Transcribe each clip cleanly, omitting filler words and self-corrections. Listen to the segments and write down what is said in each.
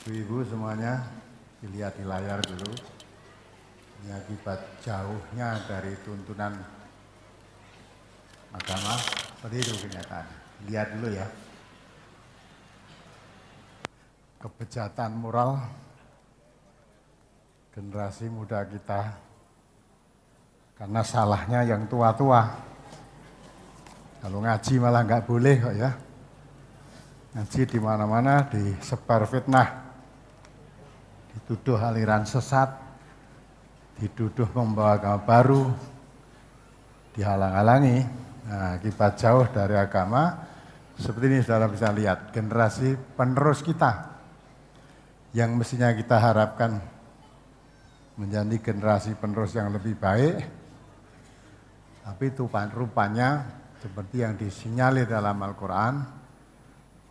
Ibu-ibu semuanya dilihat di layar dulu. Ini akibat jauhnya dari tuntunan agama, seperti itu kenyataan. Lihat dulu ya. Kebejatan moral generasi muda kita karena salahnya yang tua-tua. Kalau ngaji malah nggak boleh kok ya. Ngaji di mana-mana disebar fitnah. Dituduh aliran sesat, dituduh membawa agama baru, dihalang-halangi. Nah, akibat jauh dari agama, seperti ini saudara bisa lihat, generasi penerus kita, yang mestinya kita harapkan menjadi generasi penerus yang lebih baik, tapi itu rupanya seperti yang disinyalir dalam Al-Quran,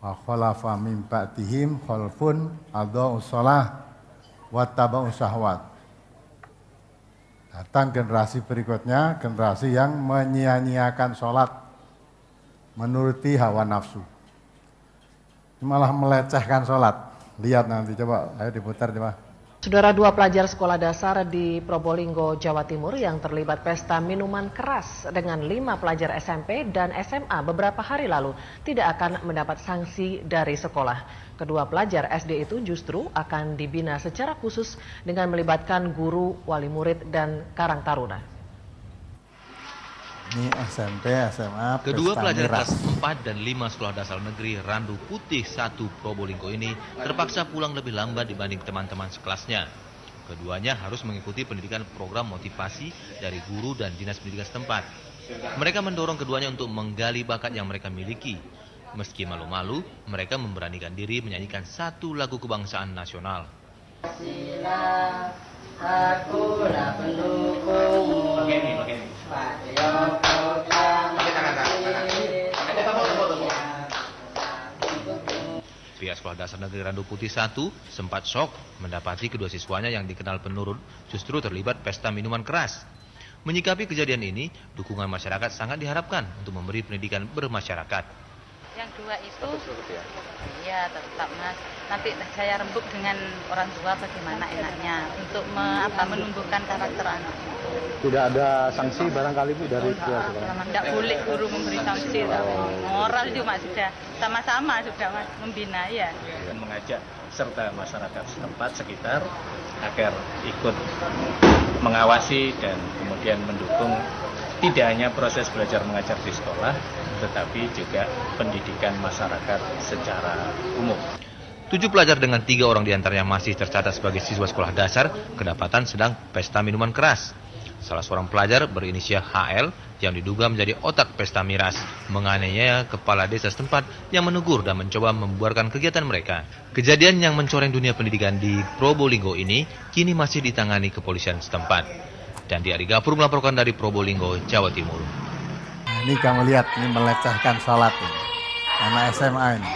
wa khalafa min ba'dihim khalfun adha'us shalah wattaba'u syahwat. Datang generasi berikutnya, generasi yang menyia-nyiakan sholat, menuruti hawa nafsu. Malah melecehkan sholat. Lihat nanti, coba, ayo diputar coba. Saudara, 2 pelajar sekolah dasar di Probolinggo, Jawa Timur yang terlibat pesta minuman keras dengan 5 pelajar SMP dan SMA beberapa hari lalu tidak akan mendapat sanksi dari sekolah. Kedua pelajar SD itu justru akan dibina secara khusus dengan melibatkan guru, wali murid, dan karang taruna. Ini SMP, SMA, kedua pelajar miras. kelas 4 dan 5 sekolah dasar negeri Randu Putih 1 Probolinggo ini terpaksa pulang lebih lambat dibanding teman-teman sekelasnya. Keduanya harus mengikuti pendidikan program motivasi dari guru dan dinas pendidikan setempat. Mereka mendorong keduanya untuk menggali bakat yang mereka miliki. Meski malu-malu, mereka memberanikan diri menyanyikan satu lagu kebangsaan nasional. Akulah pendukungmu. Pihak sekolah dasar negeri Randu Putih 1 sempat syok mendapati kedua siswanya yang dikenal penurut justru terlibat pesta minuman keras. Menyikapi kejadian ini, dukungan masyarakat sangat diharapkan untuk memberi pendidikan bermasyarakat. Yang dua itu, iya tetap Mas. Nanti saya rembuk dengan orang tua bagaimana enaknya untuk menumbuhkan karakter anak. Tidak ada sanksi barangkali Bu dari pihak sekolah? Tidak boleh guru memberi sanksi, moral cuma sudah sama-sama sudah Mas membina ya. Mengajak serta masyarakat setempat sekitar agar ikut mengawasi dan kemudian mendukung tidak hanya proses belajar mengajar di sekolah, tetapi juga pendidikan masyarakat secara umum. 7 pelajar dengan 3 orang diantaranya masih tercatat sebagai siswa sekolah dasar kedapatan sedang pesta minuman keras. Salah seorang pelajar berinisial HL yang diduga menjadi otak pesta miras menganiaya kepala desa setempat yang menegur dan mencoba membubarkan kegiatan mereka. Kejadian yang mencoreng dunia pendidikan di Probolinggo ini kini masih ditangani kepolisian setempat. Dan di Ari Gafur melaporkan dari Probolinggo, Jawa Timur. Ini kamu lihat, ini melecehkan salat ini. Anak SMA ini.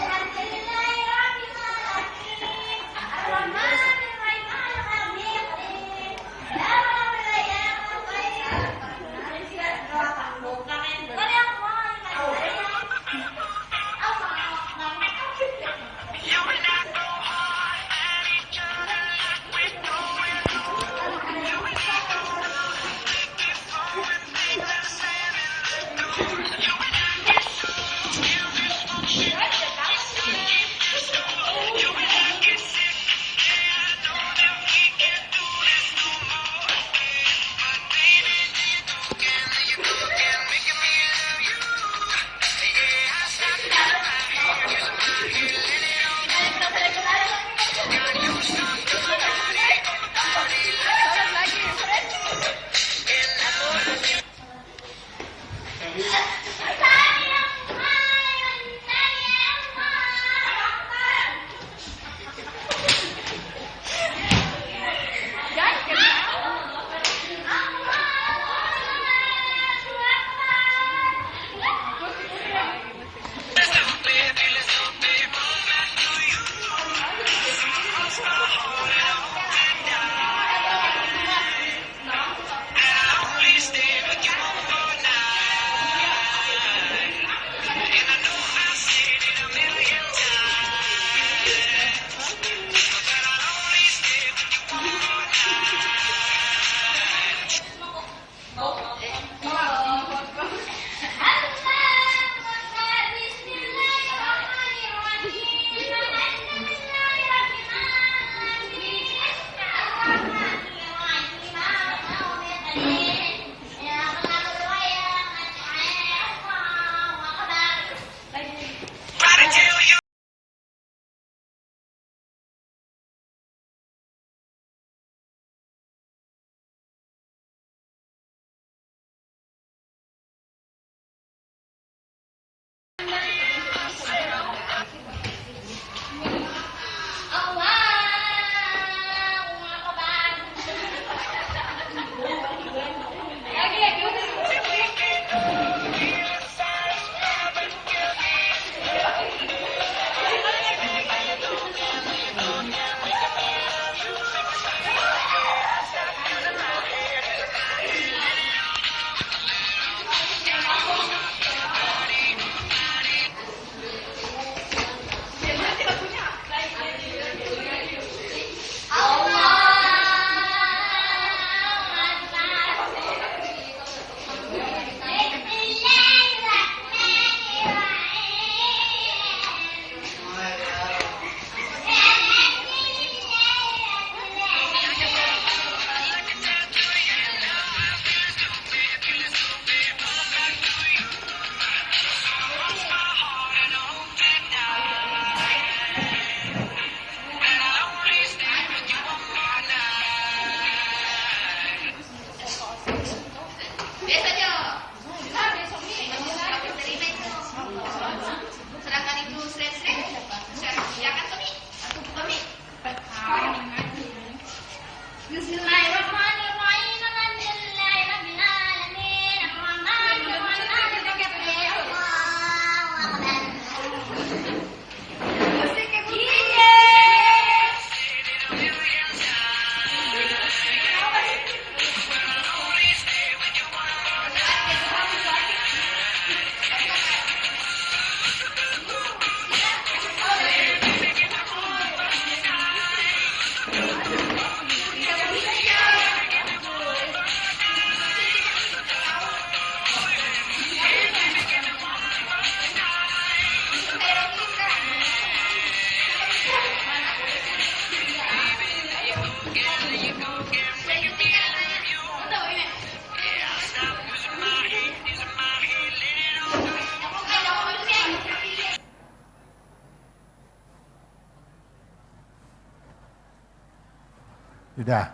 Sudah.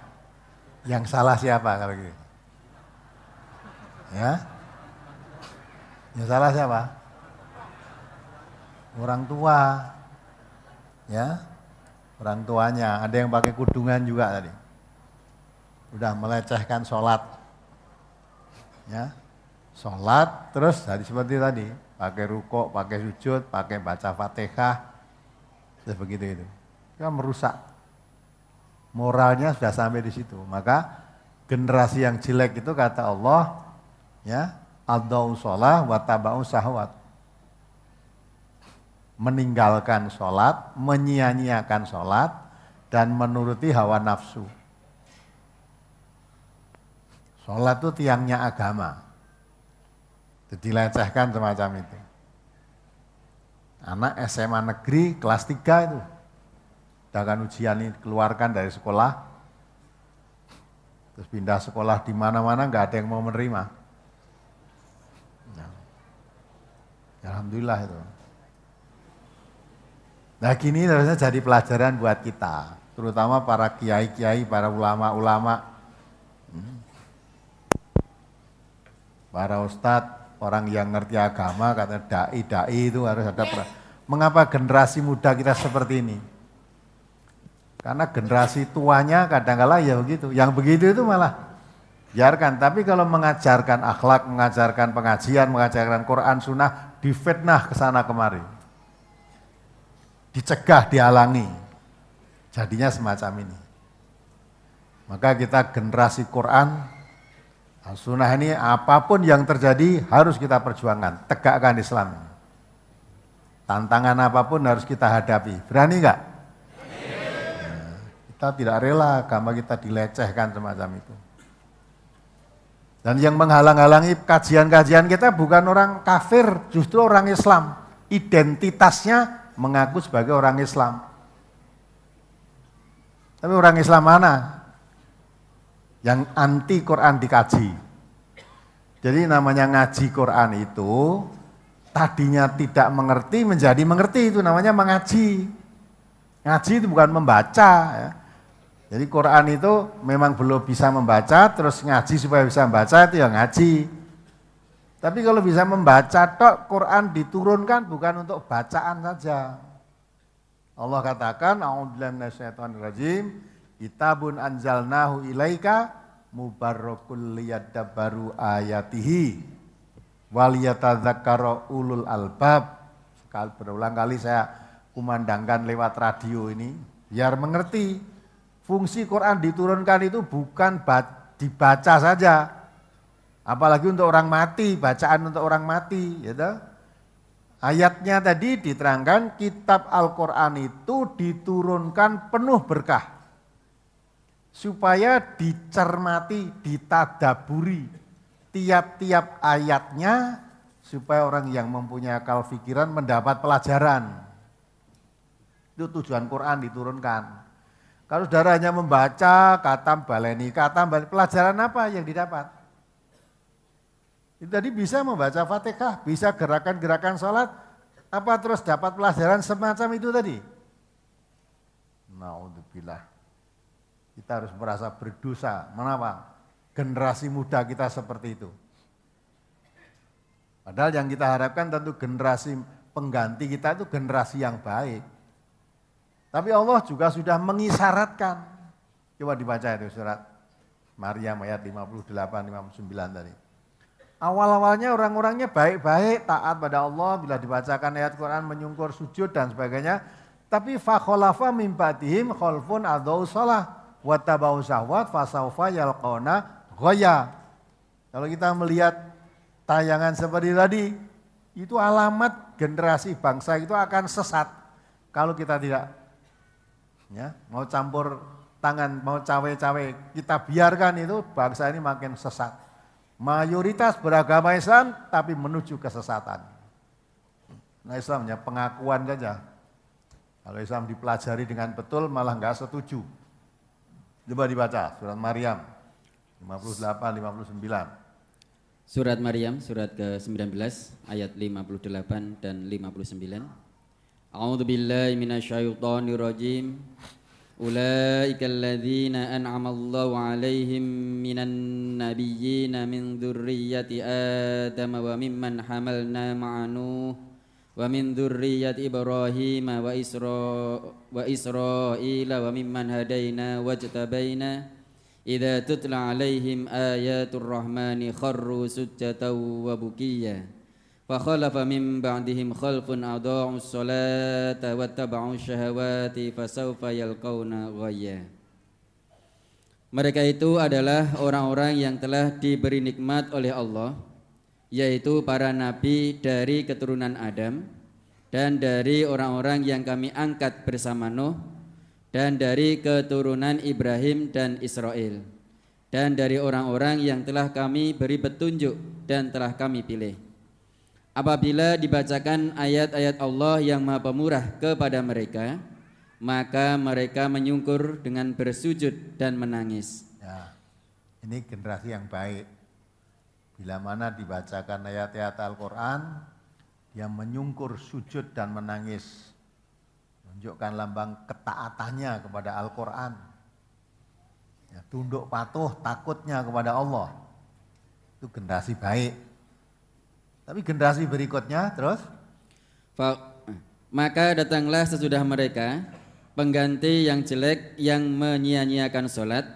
Yang salah siapa kalau gitu? Ya? Yang salah siapa? Orang tua. Ya? Orang tuanya. Ada yang pakai kudungan juga tadi. Udah melecehkan sholat. Ya? Sholat terus jadi seperti tadi. Pakai rukuk, pakai sujud, pakai baca Fatihah. Terus begitu itu. Kan merusak. Moralnya sudah sampai di situ. Maka generasi yang jelek itu kata Allah, ya, adau sholah wa taba'u syahwat. Meninggalkan sholat, menyia-nyiakan sholat, dan menuruti hawa nafsu. Sholat itu tiangnya agama. Jadi dilecehkan semacam itu. Anak SMA negeri kelas 3 itu. Sedangkan ujian ini keluarkan dari sekolah, terus pindah sekolah di mana-mana nggak ada yang mau menerima. Ya, alhamdulillah itu. Nah gini harusnya jadi pelajaran buat kita, terutama para kiai-kiai, para ulama-ulama, para ustadz, orang yang ngerti agama, kata dai itu harus ada. Mengapa generasi muda kita seperti ini? Karena generasi tuanya kadang-kala ya begitu. Yang begitu itu malah biarkan. Tapi kalau mengajarkan akhlak, mengajarkan pengajian, mengajarkan Quran, Sunnah, difitnah ke sana kemari. Dicegah, dihalangi. Jadinya semacam ini. Maka kita generasi Quran, Sunnah ini apapun yang terjadi harus kita perjuangkan. Tegakkan Islam. Tantangan apapun harus kita hadapi. Berani enggak? Kita tidak rela agama kita dilecehkan semacam itu. Dan yang menghalang-halangi kajian-kajian kita bukan orang kafir, justru orang Islam. Identitasnya mengaku sebagai orang Islam. Tapi orang Islam mana? Yang anti Quran dikaji. Jadi namanya ngaji Quran itu, tadinya tidak mengerti menjadi mengerti, itu namanya mengaji. Ngaji itu bukan membaca ya. Jadi Quran itu memang belum bisa membaca, terus ngaji supaya bisa membaca itu ya ngaji. Tapi kalau bisa membaca tok, Quran diturunkan bukan untuk bacaan saja. Allah katakan, a'udzubillahi minasyaitonirrajim, kitabun anzalnahu ilaika mubarakul liyadabbaru ayatihi waliyatadzakkara ulul albab. Berulang kali saya kumandangkan lewat radio ini biar mengerti. Fungsi Quran diturunkan itu bukan dibaca saja, apalagi untuk orang mati, bacaan untuk orang mati. Gitu. Ayatnya tadi diterangkan kitab Al-Quran itu diturunkan penuh berkah, supaya dicermati, ditadaburi tiap-tiap ayatnya, supaya orang yang mempunyai akal pikiran mendapat pelajaran. Itu tujuan Quran diturunkan. Kalau saudara hanya membaca, katam baleni, pelajaran apa yang didapat? Itu tadi bisa membaca Fatihah, bisa gerakan-gerakan sholat, apa terus dapat pelajaran semacam itu tadi? Naudzubillah. Kita harus merasa berdosa. Mengapa? Generasi muda kita seperti itu. Padahal yang kita harapkan tentu generasi pengganti kita itu generasi yang baik. Tapi Allah juga sudah mengisyaratkan. Coba dibaca itu surat Maryam ayat 58-59 tadi. Awal-awalnya orang-orangnya baik-baik, taat pada Allah, bila dibacakan ayat Quran menyungkur sujud dan sebagainya. Tapi fakholafa min ba'dihim khalfun adzau shalah wa tabau syahwat fasaufa yalqauna ghaya. Kalau kita melihat tayangan seperti tadi, itu alamat generasi bangsa itu akan sesat kalau kita tidak mau campur tangan, mau cawe-cawe, kita biarkan itu bangsa ini makin sesat. Mayoritas beragama Islam tapi menuju kesesatan. Nah Islamnya pengakuan saja. Kalau Islam dipelajari dengan betul malah enggak setuju. Coba dibaca surat Maryam 58-59. Surat Maryam surat ke-19 ayat 58 dan 59. A'udzubillahi minasyaitonirrajim. Ulaika alladzina an'ama Allahu 'alaihim minan nabiyyin min dzurriyyati Adam wa mimman hamalna ma'a Nuh wa min dzurriyyati Ibrahim wa Israila wa mimman hadaina wajtabaina idza tutla 'alaihim ayatur rahmani kharru sujjatan wa bukiyya fa khalafa min ba'dihim khalfun adaa'us salata wattaba'us syahawati fasawfa yalqauna ghayya. Mereka itu adalah orang-orang yang telah diberi nikmat oleh Allah, yaitu para nabi dari keturunan Adam dan dari orang-orang yang kami angkat bersama Nuh dan dari keturunan Ibrahim dan Israel dan dari orang-orang yang telah kami beri petunjuk dan telah kami pilih. Apabila dibacakan ayat-ayat Allah yang Maha Pemurah kepada mereka, maka mereka menyungkur dengan bersujud dan menangis. Ya, ini generasi yang baik. Bila mana dibacakan ayat-ayat Al-Quran, dia menyungkur sujud dan menangis, menunjukkan lambang ketaatannya kepada Al-Quran, ya, tunduk patuh takutnya kepada Allah. Itu generasi baik. Tapi generasi berikutnya terus, maka datanglah sesudah mereka pengganti yang jelek yang menyia-nyiakan sholat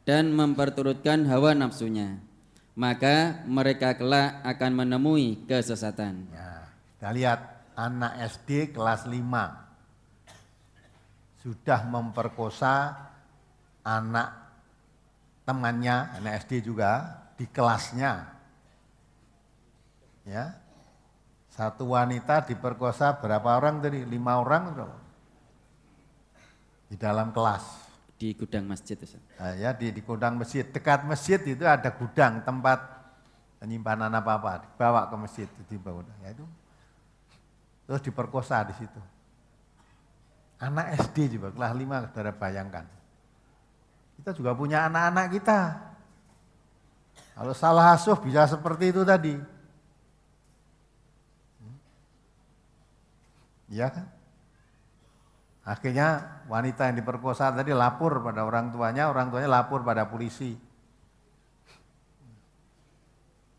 dan memperturutkan hawa nafsunya, maka mereka kelak akan menemui kesesatan. ya, kita lihat anak SD kelas 5 sudah memperkosa anak temannya, anak SD juga di kelasnya. Ya, satu wanita diperkosa berapa orang tadi? 5 orang berapa? Di dalam kelas. Di gudang masjid, Ustaz. Nah, ya di gudang masjid. Dekat masjid itu ada gudang tempat penyimpanan apa-apa. Dibawa ke masjid, dibawa. Ya itu. Terus diperkosa di situ. Anak SD juga kelas 5, saudara bayangkan. Kita juga punya anak-anak kita. Kalau salah asuh bisa seperti itu tadi. Iya kan? Akhirnya wanita yang diperkosa tadi lapor pada orang tuanya lapor pada polisi.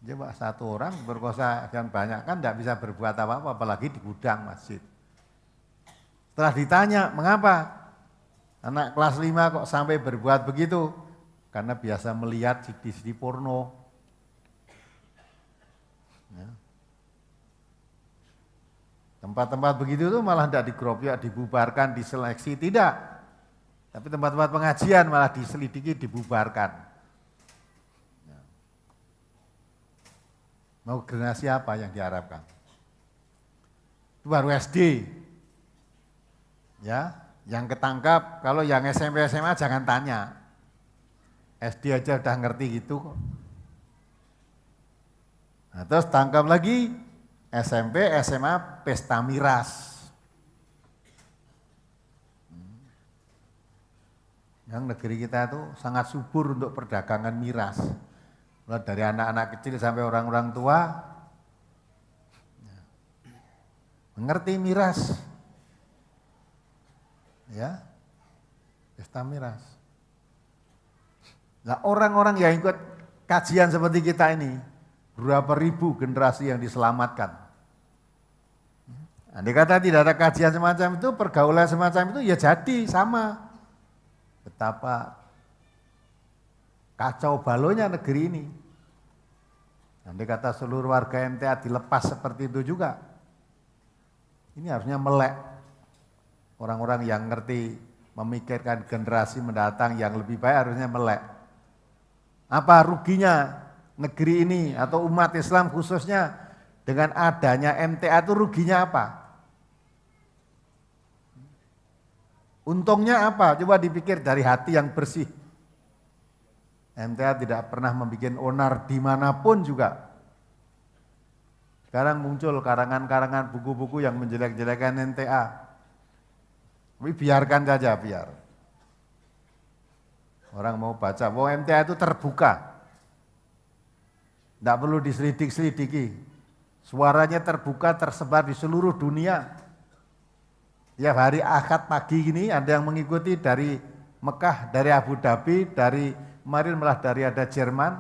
Coba satu orang berkosa yang banyak kan tidak bisa berbuat apa-apa, apalagi di gudang masjid. Setelah ditanya, mengapa anak kelas 5 kok sampai berbuat begitu? Karena biasa melihat CD porno. Ya. Tempat-tempat begitu tuh malah tidak digerobyok, dibubarkan, diseleksi, tidak. Tapi tempat-tempat pengajian malah diselidiki, dibubarkan. Ya. Mau generasi apa yang diharapkan? Itu baru SD. Ya, yang ketangkap, kalau yang SMP SMA jangan tanya. SD aja udah ngerti gitu kok. Nah, terus tangkap lagi SMP, SMA, pesta miras. Yang negeri kita itu sangat subur untuk perdagangan miras. Mulai dari anak-anak kecil sampai orang-orang tua mengerti miras. Ya, pesta miras. Nah, orang-orang yang ikut kajian seperti kita ini, berapa ribu generasi yang diselamatkan. Andai kata tidak ada kajian semacam itu, pergaulan semacam itu ya jadi sama. Betapa kacau balonya negeri ini. Andai kata seluruh warga MTA dilepas seperti itu juga. Ini harusnya melek. Orang-orang yang ngerti memikirkan generasi mendatang yang lebih baik harusnya melek. Apa ruginya negeri ini atau umat Islam khususnya dengan adanya MTA itu ruginya apa? Untungnya apa? Coba dipikir dari hati yang bersih. MTA tidak pernah membuat onar dimanapun juga. Sekarang muncul karangan-karangan buku-buku yang menjelek-jelekan MTA. Tapi biarkan saja, biar. Orang mau baca, bahwa MTA itu terbuka. Tidak perlu diselidik-selidiki. Suaranya terbuka, tersebar di seluruh dunia. Tiap hari Ahad pagi gini ada yang mengikuti dari Mekah, dari Abu Dhabi, dari kemarin malah dari ada Jerman,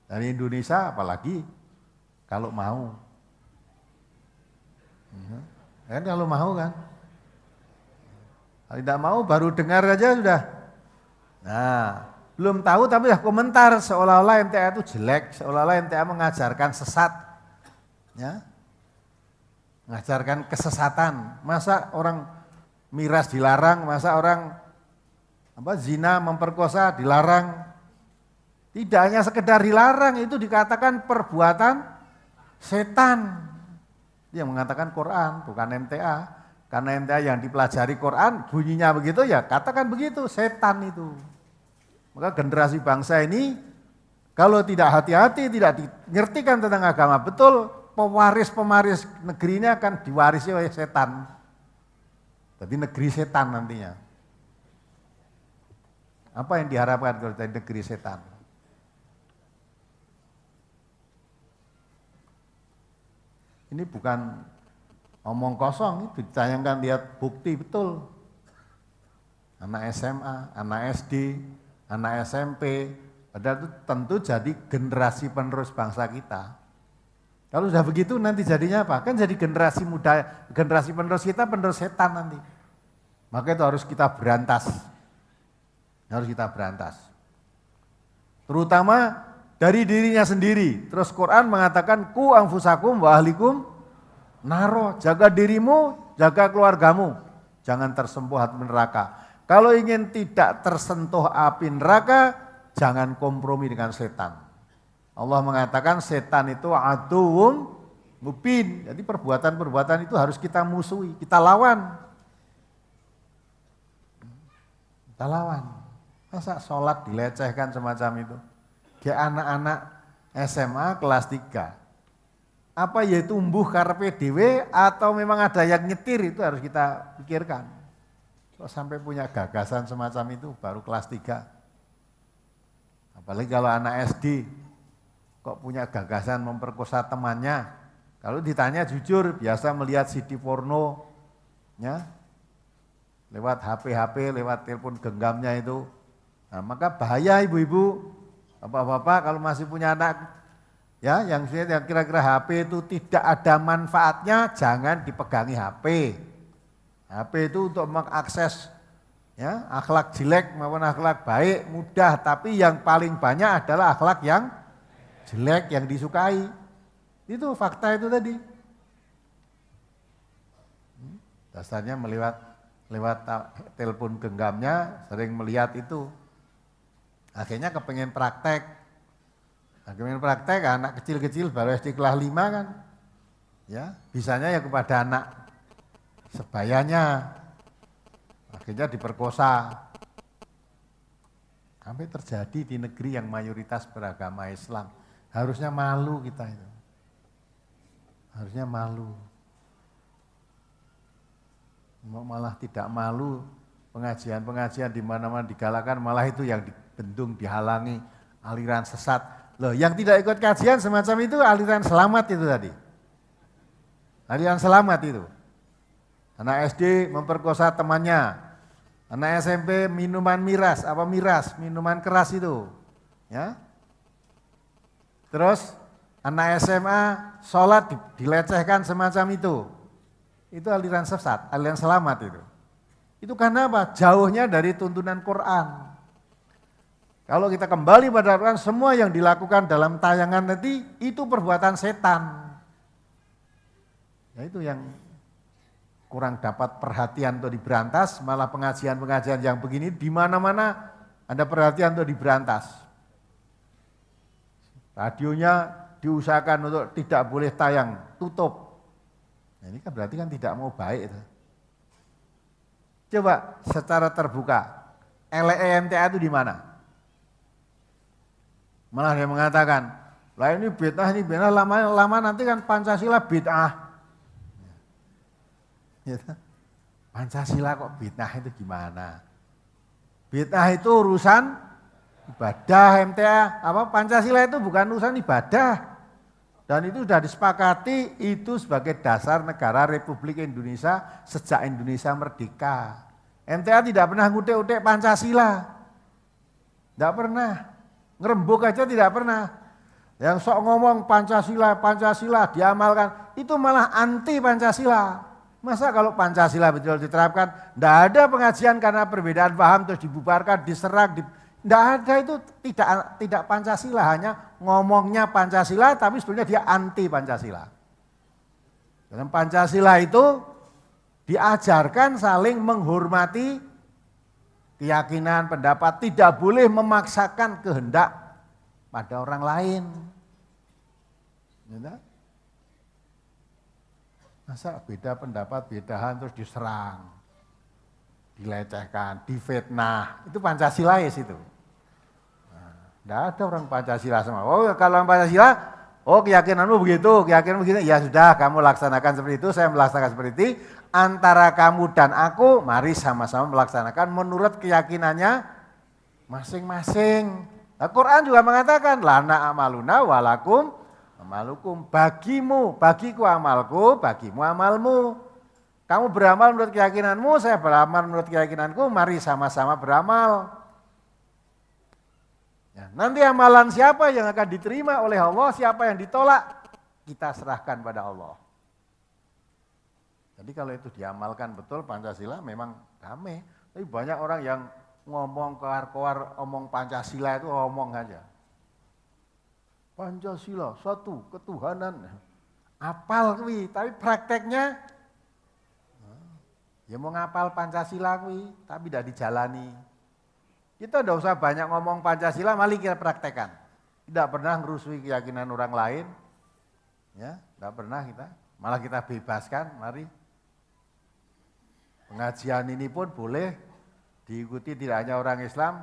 dari Indonesia, apalagi kalau mau. Kan kalau mau kan. Kalau tidak mau baru dengar aja sudah. Nah, belum tahu tapi sudah komentar seolah-olah MTA itu jelek, seolah-olah MTA mengajarkan sesat. Ya. Mengajarkan kesesatan. Masa orang miras dilarang, masa orang zina memperkosa dilarang. Tidak hanya sekedar dilarang, itu dikatakan perbuatan setan. Dia mengatakan Quran, bukan MTA. Karena MTA yang dipelajari Quran, bunyinya begitu ya, katakan begitu, setan itu. Maka generasi bangsa ini, kalau tidak hati-hati, tidak mengertikan tentang agama, betul pewaris-pemaris negeri ini akan diwarisi oleh setan. Jadi negeri setan nantinya. Apa yang diharapkan kalau jadi negeri setan? Ini bukan omong kosong, itu ditayangkan, lihat bukti betul. Anak SMA, anak SD, anak SMP, padahal itu tentu jadi generasi penerus bangsa kita. Kalau sudah begitu nanti jadinya apa? Kan jadi generasi muda, generasi penerus kita penerus setan nanti. Maka itu harus kita berantas. Harus kita berantas. Terutama dari dirinya sendiri. Terus Quran mengatakan ku anfusakum wa ahlikum naro, jaga dirimu, jaga keluargamu, jangan tersentuh api neraka. Kalau ingin tidak tersentuh api neraka, jangan kompromi dengan setan. Allah mengatakan setan itu aduwwum mubin. Jadi perbuatan-perbuatan itu harus kita musuhi, kita lawan. Kita lawan. Masa sholat dilecehkan semacam itu? Kayak anak-anak SMA kelas 3. Apa ya tumbuh karepe dhewe atau memang ada yang nyetir, itu harus kita pikirkan. Kok sampai punya gagasan semacam itu baru kelas 3. Apalagi kalau anak SD kok punya gagasan memperkosa temannya. Kalau ditanya jujur, biasa melihat CD porno ya, lewat HP, lewat telepon genggamnya itu. Nah, maka bahaya ibu-ibu, bapak-bapak kalau masih punya anak ya, yang kira-kira HP itu tidak ada manfaatnya, jangan dipegangi HP. HP itu untuk mengakses ya, akhlak jelek maupun akhlak baik mudah, tapi yang paling banyak adalah akhlak yang jelek yang disukai. Itu fakta itu tadi. Dasarnya lewat telepon genggamnya sering melihat itu. Akhirnya kepengen praktek. Kepengen praktek, anak kecil-kecil baru SD kelas 5 kan. Ya, bisanya ya kepada anak sebayanya. Akhirnya diperkosa. Sampai terjadi di negeri yang mayoritas beragama Islam. Harusnya malu kita itu. Harusnya malu. Malah tidak malu, pengajian-pengajian di mana-mana digalakan, malah itu yang dibendung, dihalangi, aliran sesat. Loh, yang tidak ikut kajian semacam itu aliran selamat itu tadi. Aliran selamat itu. Anak SD memperkosa temannya. Anak SMP minuman miras, minuman keras itu. Ya. Terus anak SMA sholat dilecehkan semacam itu. Itu aliran sesat, aliran selamat itu. Itu karena apa? Jauhnya dari tuntunan Quran. Kalau kita kembali pada Quran, semua yang dilakukan dalam tayangan nanti itu perbuatan setan. Ya itu yang kurang dapat perhatian untuk diberantas, malah pengajian-pengajian yang begini di mana-mana ada perhatian untuk diberantas. Radionya diusahakan untuk tidak boleh tayang, tutup. Nah, ini kan berarti kan tidak mau baik itu. Coba secara terbuka, LEMTA itu di mana? Malah dia mengatakan, lah ini bid'ah, lama nanti kan Pancasila bid'ah. Ya, Pancasila kok bid'ah itu gimana? Bid'ah itu urusan ibadah MTA, Pancasila itu bukan urusan ibadah. Dan itu sudah disepakati itu sebagai dasar negara Republik Indonesia sejak Indonesia merdeka. MTA tidak pernah ngutik-utik Pancasila. Tidak pernah. Ngerembuk aja tidak pernah. Yang sok ngomong Pancasila, Pancasila diamalkan, itu malah anti Pancasila. Masa kalau Pancasila betul diterapkan, tidak ada pengajian karena perbedaan paham terus dibubarkan, diserang, tidak ada, itu tidak Pancasila, hanya ngomongnya Pancasila tapi sebetulnya dia anti Pancasila. Dalam Pancasila itu diajarkan saling menghormati keyakinan, pendapat, tidak boleh memaksakan kehendak pada orang lain. Masa beda pendapat, bedahan terus diserang, dilecehkan, difitnah, itu Pancasilais itu. Tidak ada orang Pancasila sama. Oh kalau Pancasila, oh keyakinanmu begitu, keyakinanmu begitu, ya sudah kamu laksanakan seperti itu, saya melaksanakan seperti itu. Antara kamu dan aku, mari sama-sama melaksanakan menurut keyakinannya masing-masing. Al-Quran juga mengatakan, lana amaluna walakum amalukum, bagiku amalku, bagimu amalmu. Kamu beramal menurut keyakinanmu, saya beramal menurut keyakinanku, mari sama-sama beramal. Ya, nanti amalan siapa yang akan diterima oleh Allah, siapa yang ditolak, kita serahkan pada Allah. Jadi kalau itu diamalkan betul Pancasila memang damai. Tapi banyak orang yang ngomong keluar-keluar, omong Pancasila itu omong aja. Pancasila, satu, ketuhanan. Apal kuwi, tapi prakteknya ya mau ngapal Pancasila kuwi, tapi tidak dijalani. Kita tidak usah banyak ngomong Pancasila, mari kita praktekkan. Tidak pernah ngerusui keyakinan orang lain. Ya, tidak pernah kita. Malah kita bebaskan, mari. Pengajian ini pun boleh diikuti tidak hanya orang Islam,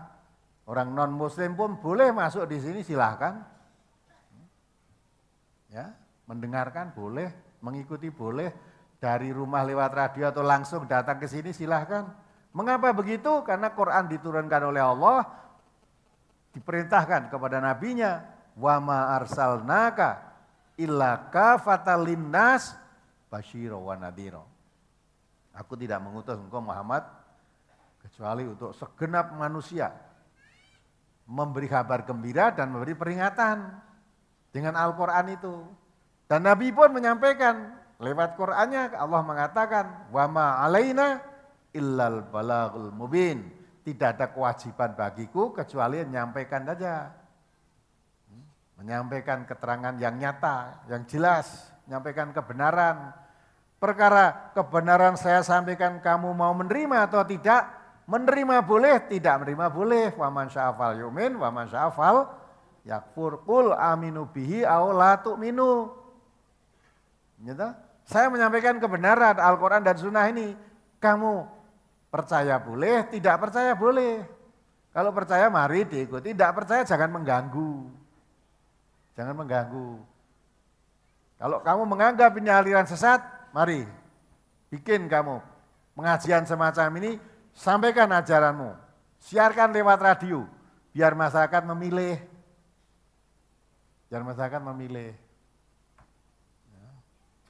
orang non-Muslim pun boleh masuk di sini, silahkan. Ya, mendengarkan boleh, mengikuti boleh, dari rumah lewat radio atau langsung datang ke sini silahkan. Mengapa begitu? Karena Quran diturunkan oleh Allah, diperintahkan kepada nabinya, wa ma arsalnaka illa kafatan linnas basyira wa nadhira. Aku tidak mengutus engkau Muhammad kecuali untuk segenap manusia, memberi kabar gembira dan memberi peringatan dengan Al-Quran itu. Dan Nabi pun menyampaikan lewat Qurannya, Allah mengatakan, wa ma alaina illal balaghul mubin. Tidak ada kewajiban bagiku kecuali menyampaikan saja. Menyampaikan keterangan yang nyata, yang jelas, menyampaikan kebenaran. Perkara kebenaran saya sampaikan, kamu mau menerima atau tidak? Menerima boleh, tidak menerima boleh. Wa man sya'afal yu'min, wa man sya'afal yakfur. Qul aminu bihi aw la tu'minu. Gitu? Saya menyampaikan kebenaran Al-Quran dan Sunnah ini. Kamu percaya boleh, tidak percaya boleh. Kalau percaya mari diikuti, tidak percaya jangan mengganggu. Jangan mengganggu. Kalau kamu menganggap ini aliran sesat, mari bikin kamu pengajian semacam ini, sampaikan ajaranmu. Siarkan lewat radio, biar masyarakat memilih. Biar masyarakat memilih.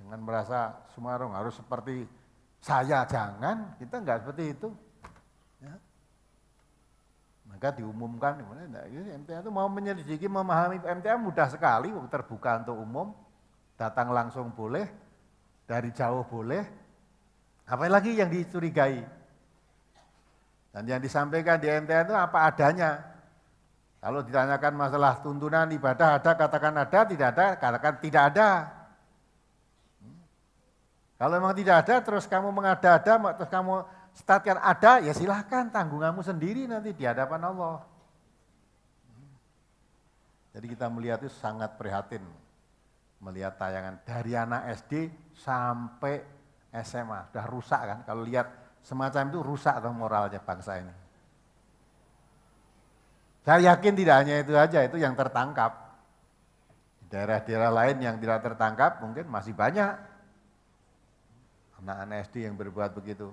Jangan merasa Sumarung harus seperti saya, jangan, kita enggak seperti itu. Ya. Maka diumumkan, MTA itu mau menyelidiki, memahami MTA mudah sekali, terbuka untuk umum, datang langsung boleh, dari jauh boleh, apalagi yang dicurigai. Dan yang disampaikan di MTA itu apa adanya. Kalau ditanyakan masalah tuntunan ibadah ada, katakan ada, tidak ada, katakan tidak ada. Kalau memang tidak ada, terus kamu mengada-ada, terus kamu statekan ada, ya silahkan tanggunganmu sendiri nanti di hadapan Allah. Jadi kita melihat itu sangat prihatin, melihat tayangan dari anak SD sampai SMA, udah rusak kan, kalau lihat semacam itu rusak atau moralnya bangsa ini. Saya yakin tidak hanya itu aja, itu yang tertangkap. Di daerah-daerah lain yang tidak tertangkap mungkin masih banyak. Anak-anak SD yang berbuat begitu.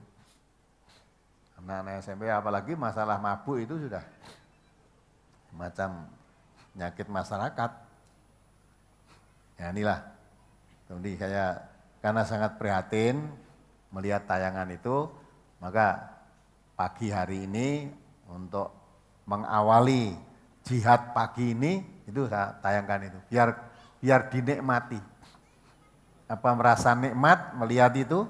Anak-anak SMP apalagi masalah mabuk itu sudah macam penyakit masyarakat. Ya inilah, jadi saya karena sangat prihatin melihat tayangan itu, maka pagi hari ini untuk mengawali jihad pagi ini, itu saya tayangkan itu, biar dinikmati. Apa merasa nikmat melihat itu,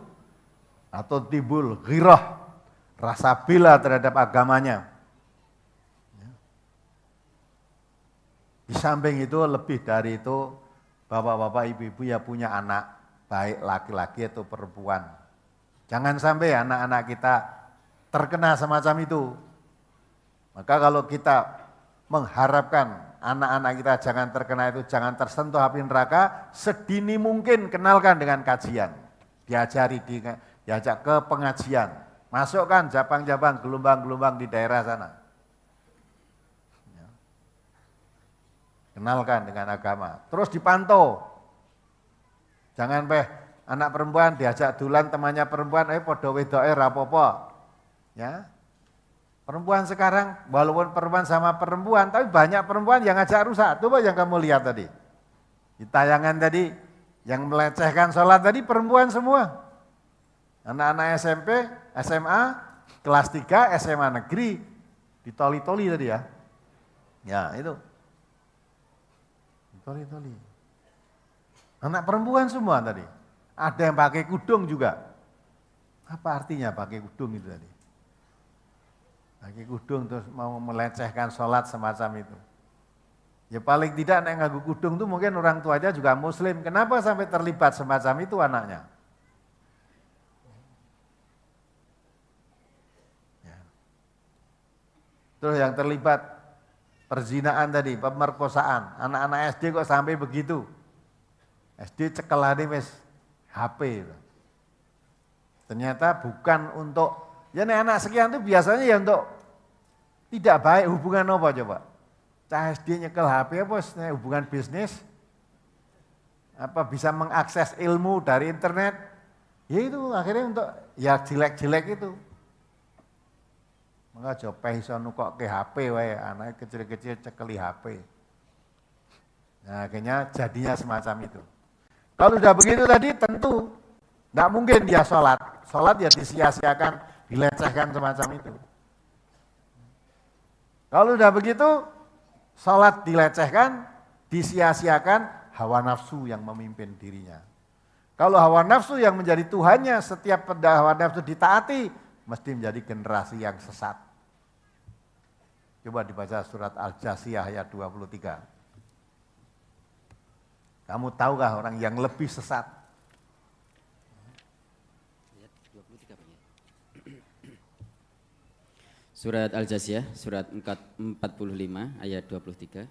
atau timbul ghirah, rasa bela terhadap agamanya. Di samping itu lebih dari itu, bapak-bapak, ibu-ibu ya punya anak, baik laki-laki atau perempuan. Jangan sampai anak-anak kita terkena semacam itu. Maka kalau kita mengharapkan anak-anak kita jangan terkena itu, jangan tersentuh api neraka, sedini mungkin kenalkan dengan kajian. Diajari, diajak ke pengajian. Masukkan cabang-cabang, gelombang-gelombang di daerah sana. Kenalkan dengan agama, terus dipantau. Jangan anak perempuan diajak dulan temannya perempuan, podo wedoke rapopo. Ya. Perempuan sekarang walaupun perempuan sama perempuan, tapi banyak perempuan yang ngajak rusak. Coba yang kamu lihat tadi. Di tayangan tadi yang melecehkan sholat tadi perempuan semua. Anak-anak SMP, SMA, kelas 3, SMA negeri ditoli-toli tadi ya. Ya, itu. Toli-toli. Anak perempuan semua tadi. Ada yang pakai kudung juga. Apa artinya pakai kudung itu tadi? Pakai kudung terus mau melecehkan sholat semacam itu. Ya paling tidak nek nganggo kudung itu mungkin orang tuanya juga muslim. Kenapa sampai terlibat semacam itu anaknya? Ya. Terus yang terlibat perzinaan tadi, pemerkosaan, anak-anak SD kok sampai begitu. SD cekelane wis HP. Ternyata bukan untuk, ya anak sekian itu biasanya ya untuk tidak baik, hubungan apa coba? Cah SD nyekel HP apa hubungan bisnis? Apa bisa mengakses ilmu dari internet? Ya itu akhirnya untuk ya jelek-jelek itu. Maka jopeh iso nukokke HP wae, anak kecil-kecil cekeli HP. Nah, akhirnya jadinya semacam itu. Kalau sudah begitu tadi tentu enggak mungkin dia sholat. Sholat ya disia-siakan, dilecehkan semacam itu. Kalau sudah begitu, sholat dilecehkan, disia-siakan, hawa nafsu yang memimpin dirinya. Kalau hawa nafsu yang menjadi Tuhannya, setiap hawa nafsu ditaati, mesti menjadi generasi yang sesat. Coba dibaca surat Al-Jasiyah ayat 23. Kamu tahukah orang yang lebih sesat? Ayat 23 Pak ya. Surat Al-Jasiyah, surat 45 ayat 23.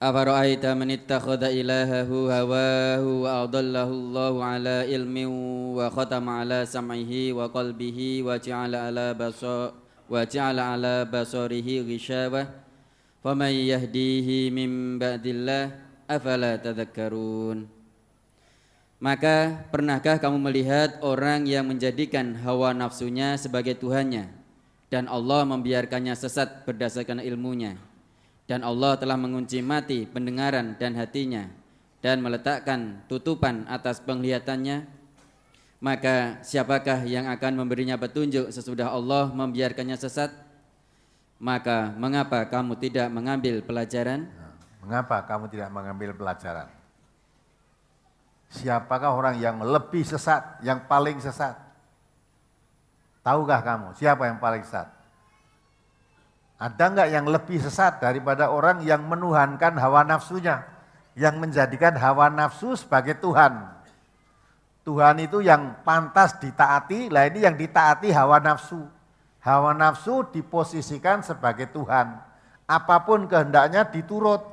Afara'aita man ittakhadha ilahahu hawahu wa adallahu Allahu ala ilmin wa khatama ala sam'ihi wa qalbihi wa ja'ala ala basarihi ghishawah faman yahdihi min ba'dillah afala tadhakkarun. Maka pernahkah kamu melihat orang yang menjadikan hawa nafsunya sebagai Tuhannya dan Allah membiarkannya sesat berdasarkan ilmunya, dan Allah telah mengunci mati pendengaran dan hatinya dan meletakkan tutupan atas penglihatannya? Maka siapakah yang akan memberinya petunjuk sesudah Allah membiarkannya sesat? Maka mengapa kamu tidak mengambil pelajaran? Mengapa kamu tidak mengambil pelajaran? Siapakah orang yang lebih sesat, yang paling sesat? Tahukah kamu siapa yang paling sesat? Ada enggak yang lebih sesat daripada orang yang menuhankan hawa nafsunya, yang menjadikan hawa nafsu sebagai Tuhan? Tuhan itu yang pantas ditaati, lah ini yang ditaati hawa nafsu. Hawa nafsu diposisikan sebagai Tuhan. Apapun kehendaknya diturut.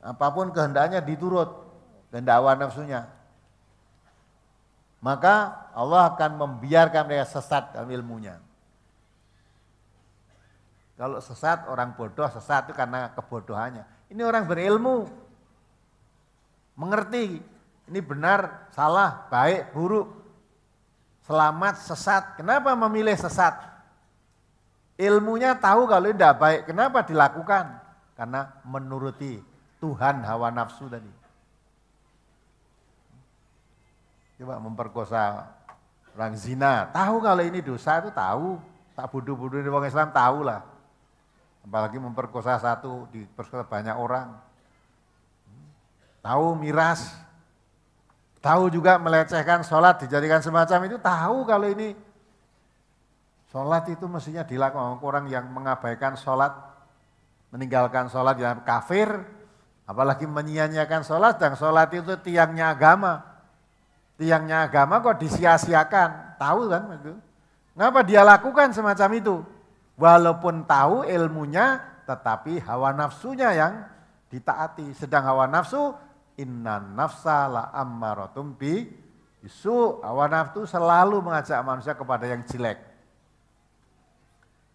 Apapun kehendaknya diturut, kehendak hawa nafsunya. Maka Allah akan membiarkan mereka sesat dalam ilmunya. Kalau sesat, orang bodoh sesat itu karena kebodohannya. Ini orang berilmu, mengerti ini benar, salah, baik, buruk, selamat, sesat. Kenapa memilih sesat? Ilmunya tahu kalau tidak baik, kenapa dilakukan? Karena menuruti Tuhan hawa nafsu tadi. Coba memperkosa orang zina, tahu kalau ini dosa itu tahu, tak bodoh-bodoh di orang Islam tahu lah. Apalagi memperkosa satu, diperkosa banyak orang. Tahu miras, tahu juga melecehkan sholat, dijadikan semacam itu, tahu kalau ini sholat itu mestinya dilakukan orang yang mengabaikan sholat, meninggalkan sholat yang kafir, apalagi menyia-nyiakan sholat, dan sholat itu tiangnya agama. Tiangnya agama kok disia-siakan, tahu kan itu. Kenapa dia lakukan semacam itu? Walaupun tahu ilmunya, tetapi hawa nafsunya yang ditaati. Sedang hawa nafsu, inna nafsa la ammaratum bi isu. Hawa nafsu selalu mengajak manusia kepada yang jelek.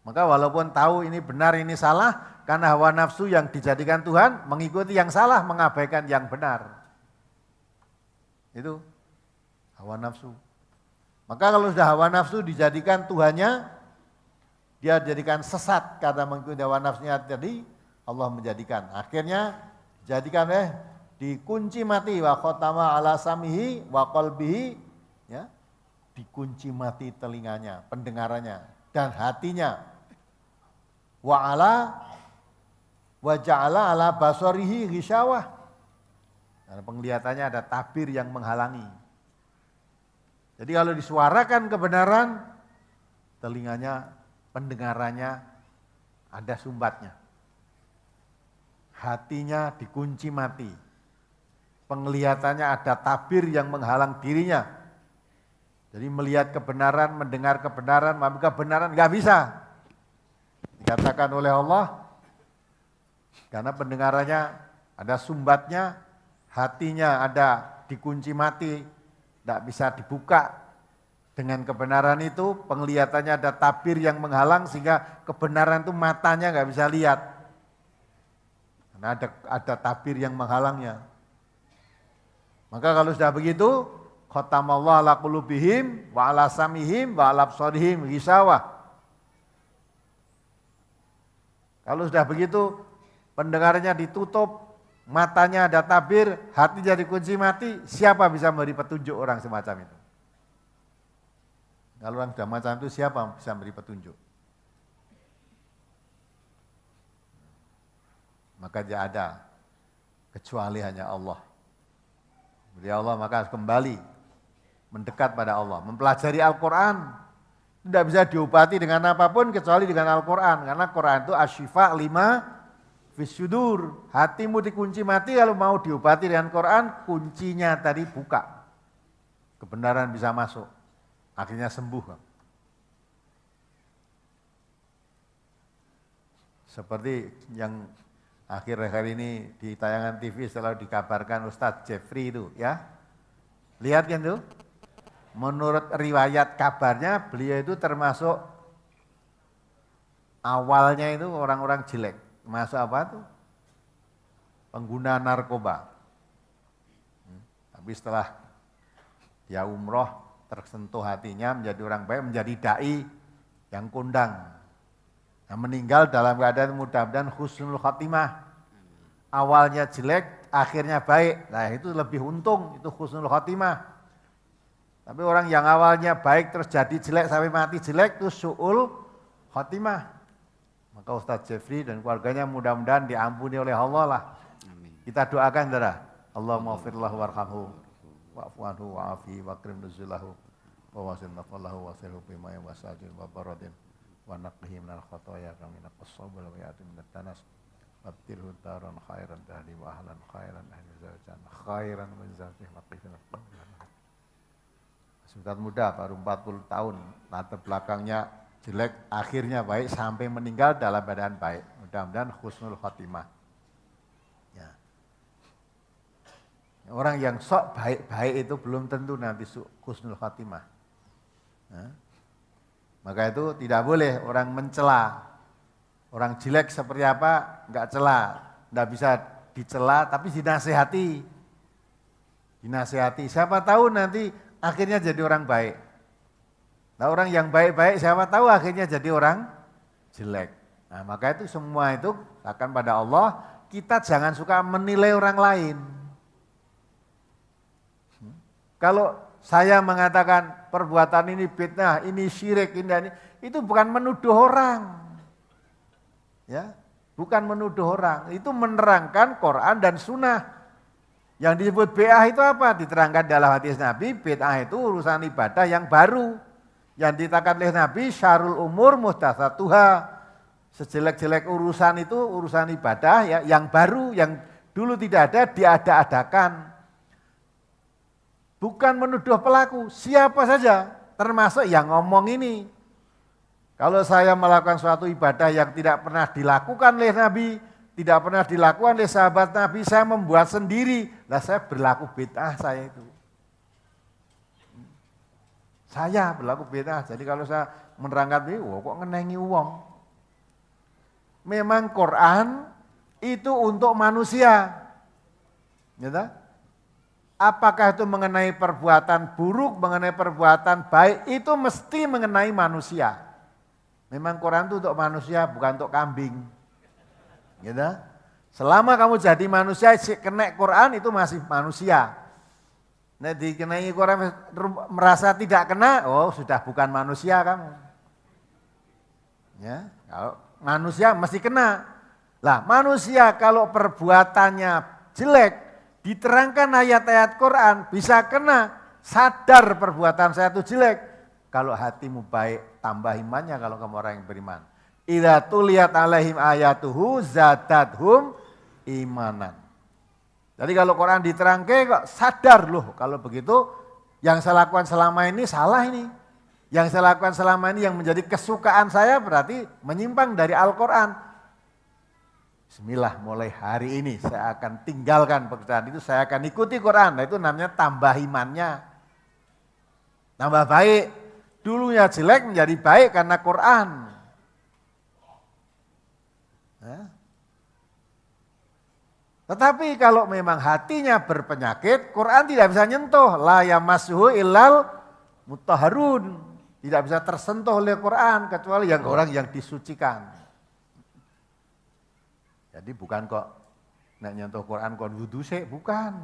Maka walaupun tahu ini benar, ini salah, karena hawa nafsu yang dijadikan Tuhan, mengikuti yang salah, mengabaikan yang benar. Itu hawa nafsu. Maka kalau sudah hawa nafsu dijadikan Tuhannya, dia jadikan sesat karena mengikuti hawa nafsunya tadi, Allah menjadikan. Akhirnya jadikan dikunci mati, wa khotama ala samihi wa qalbihi, ya, dikunci mati telinganya, pendengarannya dan hatinya. Wa ja'ala ala basarihi ghisyawah. Karena penglihatannya ada tabir yang menghalangi. Jadi kalau disuarakan kebenaran, telinganya, pendengarannya ada sumbatnya. Hatinya dikunci mati. Penglihatannya ada tabir yang menghalang dirinya. Jadi melihat kebenaran, mendengar kebenaran, memahami kebenaran, nggak bisa. Dikatakan oleh Allah, karena pendengarannya ada sumbatnya, hatinya ada dikunci mati, tidak bisa dibuka dengan kebenaran itu, penglihatannya ada tabir yang menghalang sehingga kebenaran itu matanya nggak bisa lihat. Karena ada tabir yang menghalangnya. Maka kalau sudah begitu, khatamallahu ala qulubihim wa ala samihim wa ala absarihim ghisawah. Kalau sudah begitu, pendengarannya ditutup, matanya ada tabir, hati jadi kunci mati, siapa bisa memberi petunjuk orang semacam itu? Kalau orang sudah macam itu, siapa bisa memberi petunjuk? Maka tidak ada, kecuali hanya Allah. Jadi Allah maka harus kembali, mendekat pada Allah, mempelajari Al-Quran. Tidak bisa diobati dengan apapun kecuali dengan Al-Quran, karena Quran itu asyifa lima Fisudur, hatimu dikunci mati, kalau mau diobati dengan Quran, kuncinya tadi buka. Kebenaran bisa masuk, akhirnya sembuh. Seperti yang akhir-akhir ini di tayangan TV selalu dikabarkan Ustadz Jeffrey itu, ya. Lihat kan tuh? Menurut riwayat kabarnya, beliau itu termasuk awalnya itu orang-orang jelek. Masuk apa tuh? Pengguna narkoba. Tapi setelah dia umroh, tersentuh hatinya menjadi orang baik, menjadi dai yang kondang. Nah, meninggal dalam keadaan mudah-mudahan husnul khatimah. Awalnya jelek, akhirnya baik. Nah itu lebih untung, itu husnul khatimah. Tapi orang yang awalnya baik terus jadi jelek sampai mati jelek, itu su'ul khatimah. Maka Ustadz Jeffrey dan keluarganya mudah-mudahan diampuni oleh Allah lah. Amin. Kita doakan saudara. Allahumma firlahu warhamhu wa'fu anhu wa'afi wa akrim nuzulahu wa wasil nafallahu wa sirhu bima ya wasajin wa baradin wa naqlihi minal khotoya kamina qassobal wa ya'ati minat tanas wabtirhu taran khairan dahli wa ahlan khairan ahli zawjan khairan menzafih maqifin Ustadz muda baru 40 tahun, latar belakangnya jelek, akhirnya baik sampai meninggal dalam keadaan baik. Mudah-mudahan husnul khatimah. Ya. Orang yang sok baik-baik itu belum tentu nanti husnul khatimah. Ya. Maka itu tidak boleh orang mencela. Orang jelek seperti apa, enggak cela. Enggak bisa dicela, tapi dinasehati. Dinasehati. Siapa tahu nanti akhirnya jadi orang baik. Nah orang yang baik-baik siapa tahu akhirnya jadi orang jelek. Nah maka itu semua itu akan pada Allah, kita jangan suka menilai orang lain. Kalau saya mengatakan perbuatan ini bid'ah, ini syirik, ini itu bukan menuduh orang. Ya, bukan menuduh orang, itu menerangkan Quran dan sunnah. Yang disebut bid'ah itu apa? Diterangkan dalam hadis Nabi, bid'ah itu urusan ibadah yang baru. Yang dikatakan oleh Nabi, syarul umur muhdatsatuha. Sejelek-jelek urusan itu urusan ibadah ya, yang baru, yang dulu tidak ada, diada-adakan. Bukan menuduh pelaku, siapa saja, termasuk yang ngomong ini. Kalau saya melakukan suatu ibadah yang tidak pernah dilakukan oleh Nabi, tidak pernah dilakukan oleh sahabat Nabi, saya membuat sendiri, lah saya berlaku bid'ah saya itu. Saya berlaku bid'ah, jadi kalau saya menerangkan ini, kok ngenengi uang. Memang Quran itu untuk manusia. Gitu? Apakah itu mengenai perbuatan buruk, mengenai perbuatan baik, itu mesti mengenai manusia. Memang Quran itu untuk manusia, bukan untuk kambing. Gitu? Selama kamu jadi manusia, kena Quran itu masih manusia. Nah dikenai Quran merasa tidak kena, oh sudah bukan manusia kamu. Ya, kalau manusia mesti kena. Lah manusia kalau perbuatannya jelek, diterangkan ayat-ayat Quran, bisa kena, sadar perbuatan saya itu jelek. Kalau hatimu baik, tambah imannya kalau kamu orang yang beriman. Idza tuliyat alaihim ayatuhu zadathum imanan. Jadi kalau Quran diterangke kok sadar loh, kalau begitu yang saya lakukan selama ini salah ini. Yang saya lakukan selama ini yang menjadi kesukaan saya berarti menyimpang dari Al-Quran. Bismillah, mulai hari ini saya akan tinggalkan pekerjaan itu, saya akan ikuti Quran. Nah, itu namanya tambah imannya. Tambah baik. Dulunya jelek menjadi baik karena Quran. Ya. Tetapi kalau memang hatinya berpenyakit, Quran tidak bisa nyentuh. La yamassuhu illal mutahharun. Tidak bisa tersentuh oleh Quran kecuali yang orang yang disucikan. Jadi bukan kok nek nyentuh Quran kok wudu sih, bukan.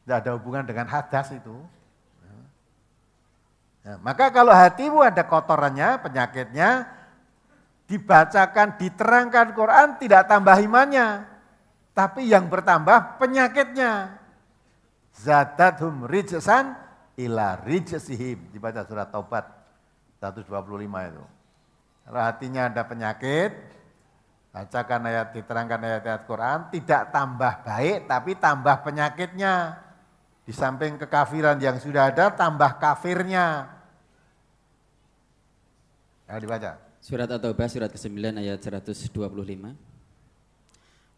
Tidak ada hubungan dengan hadas itu. Nah, maka kalau hatimu ada kotorannya, penyakitnya, dibacakan, diterangkan Quran tidak tambah imannya, tapi yang bertambah penyakitnya. Zadathum rijsan ila rijsihim, dibaca surat Taubat 125 itu. Kalau hatinya ada penyakit, bacakan ayat, diterangkan ayat-ayat Quran, tidak tambah baik, tapi tambah penyakitnya. Di samping kekafiran yang sudah ada, tambah kafirnya. Ya, dibaca. Surat At-Taubah surat ke-9 ayat 125.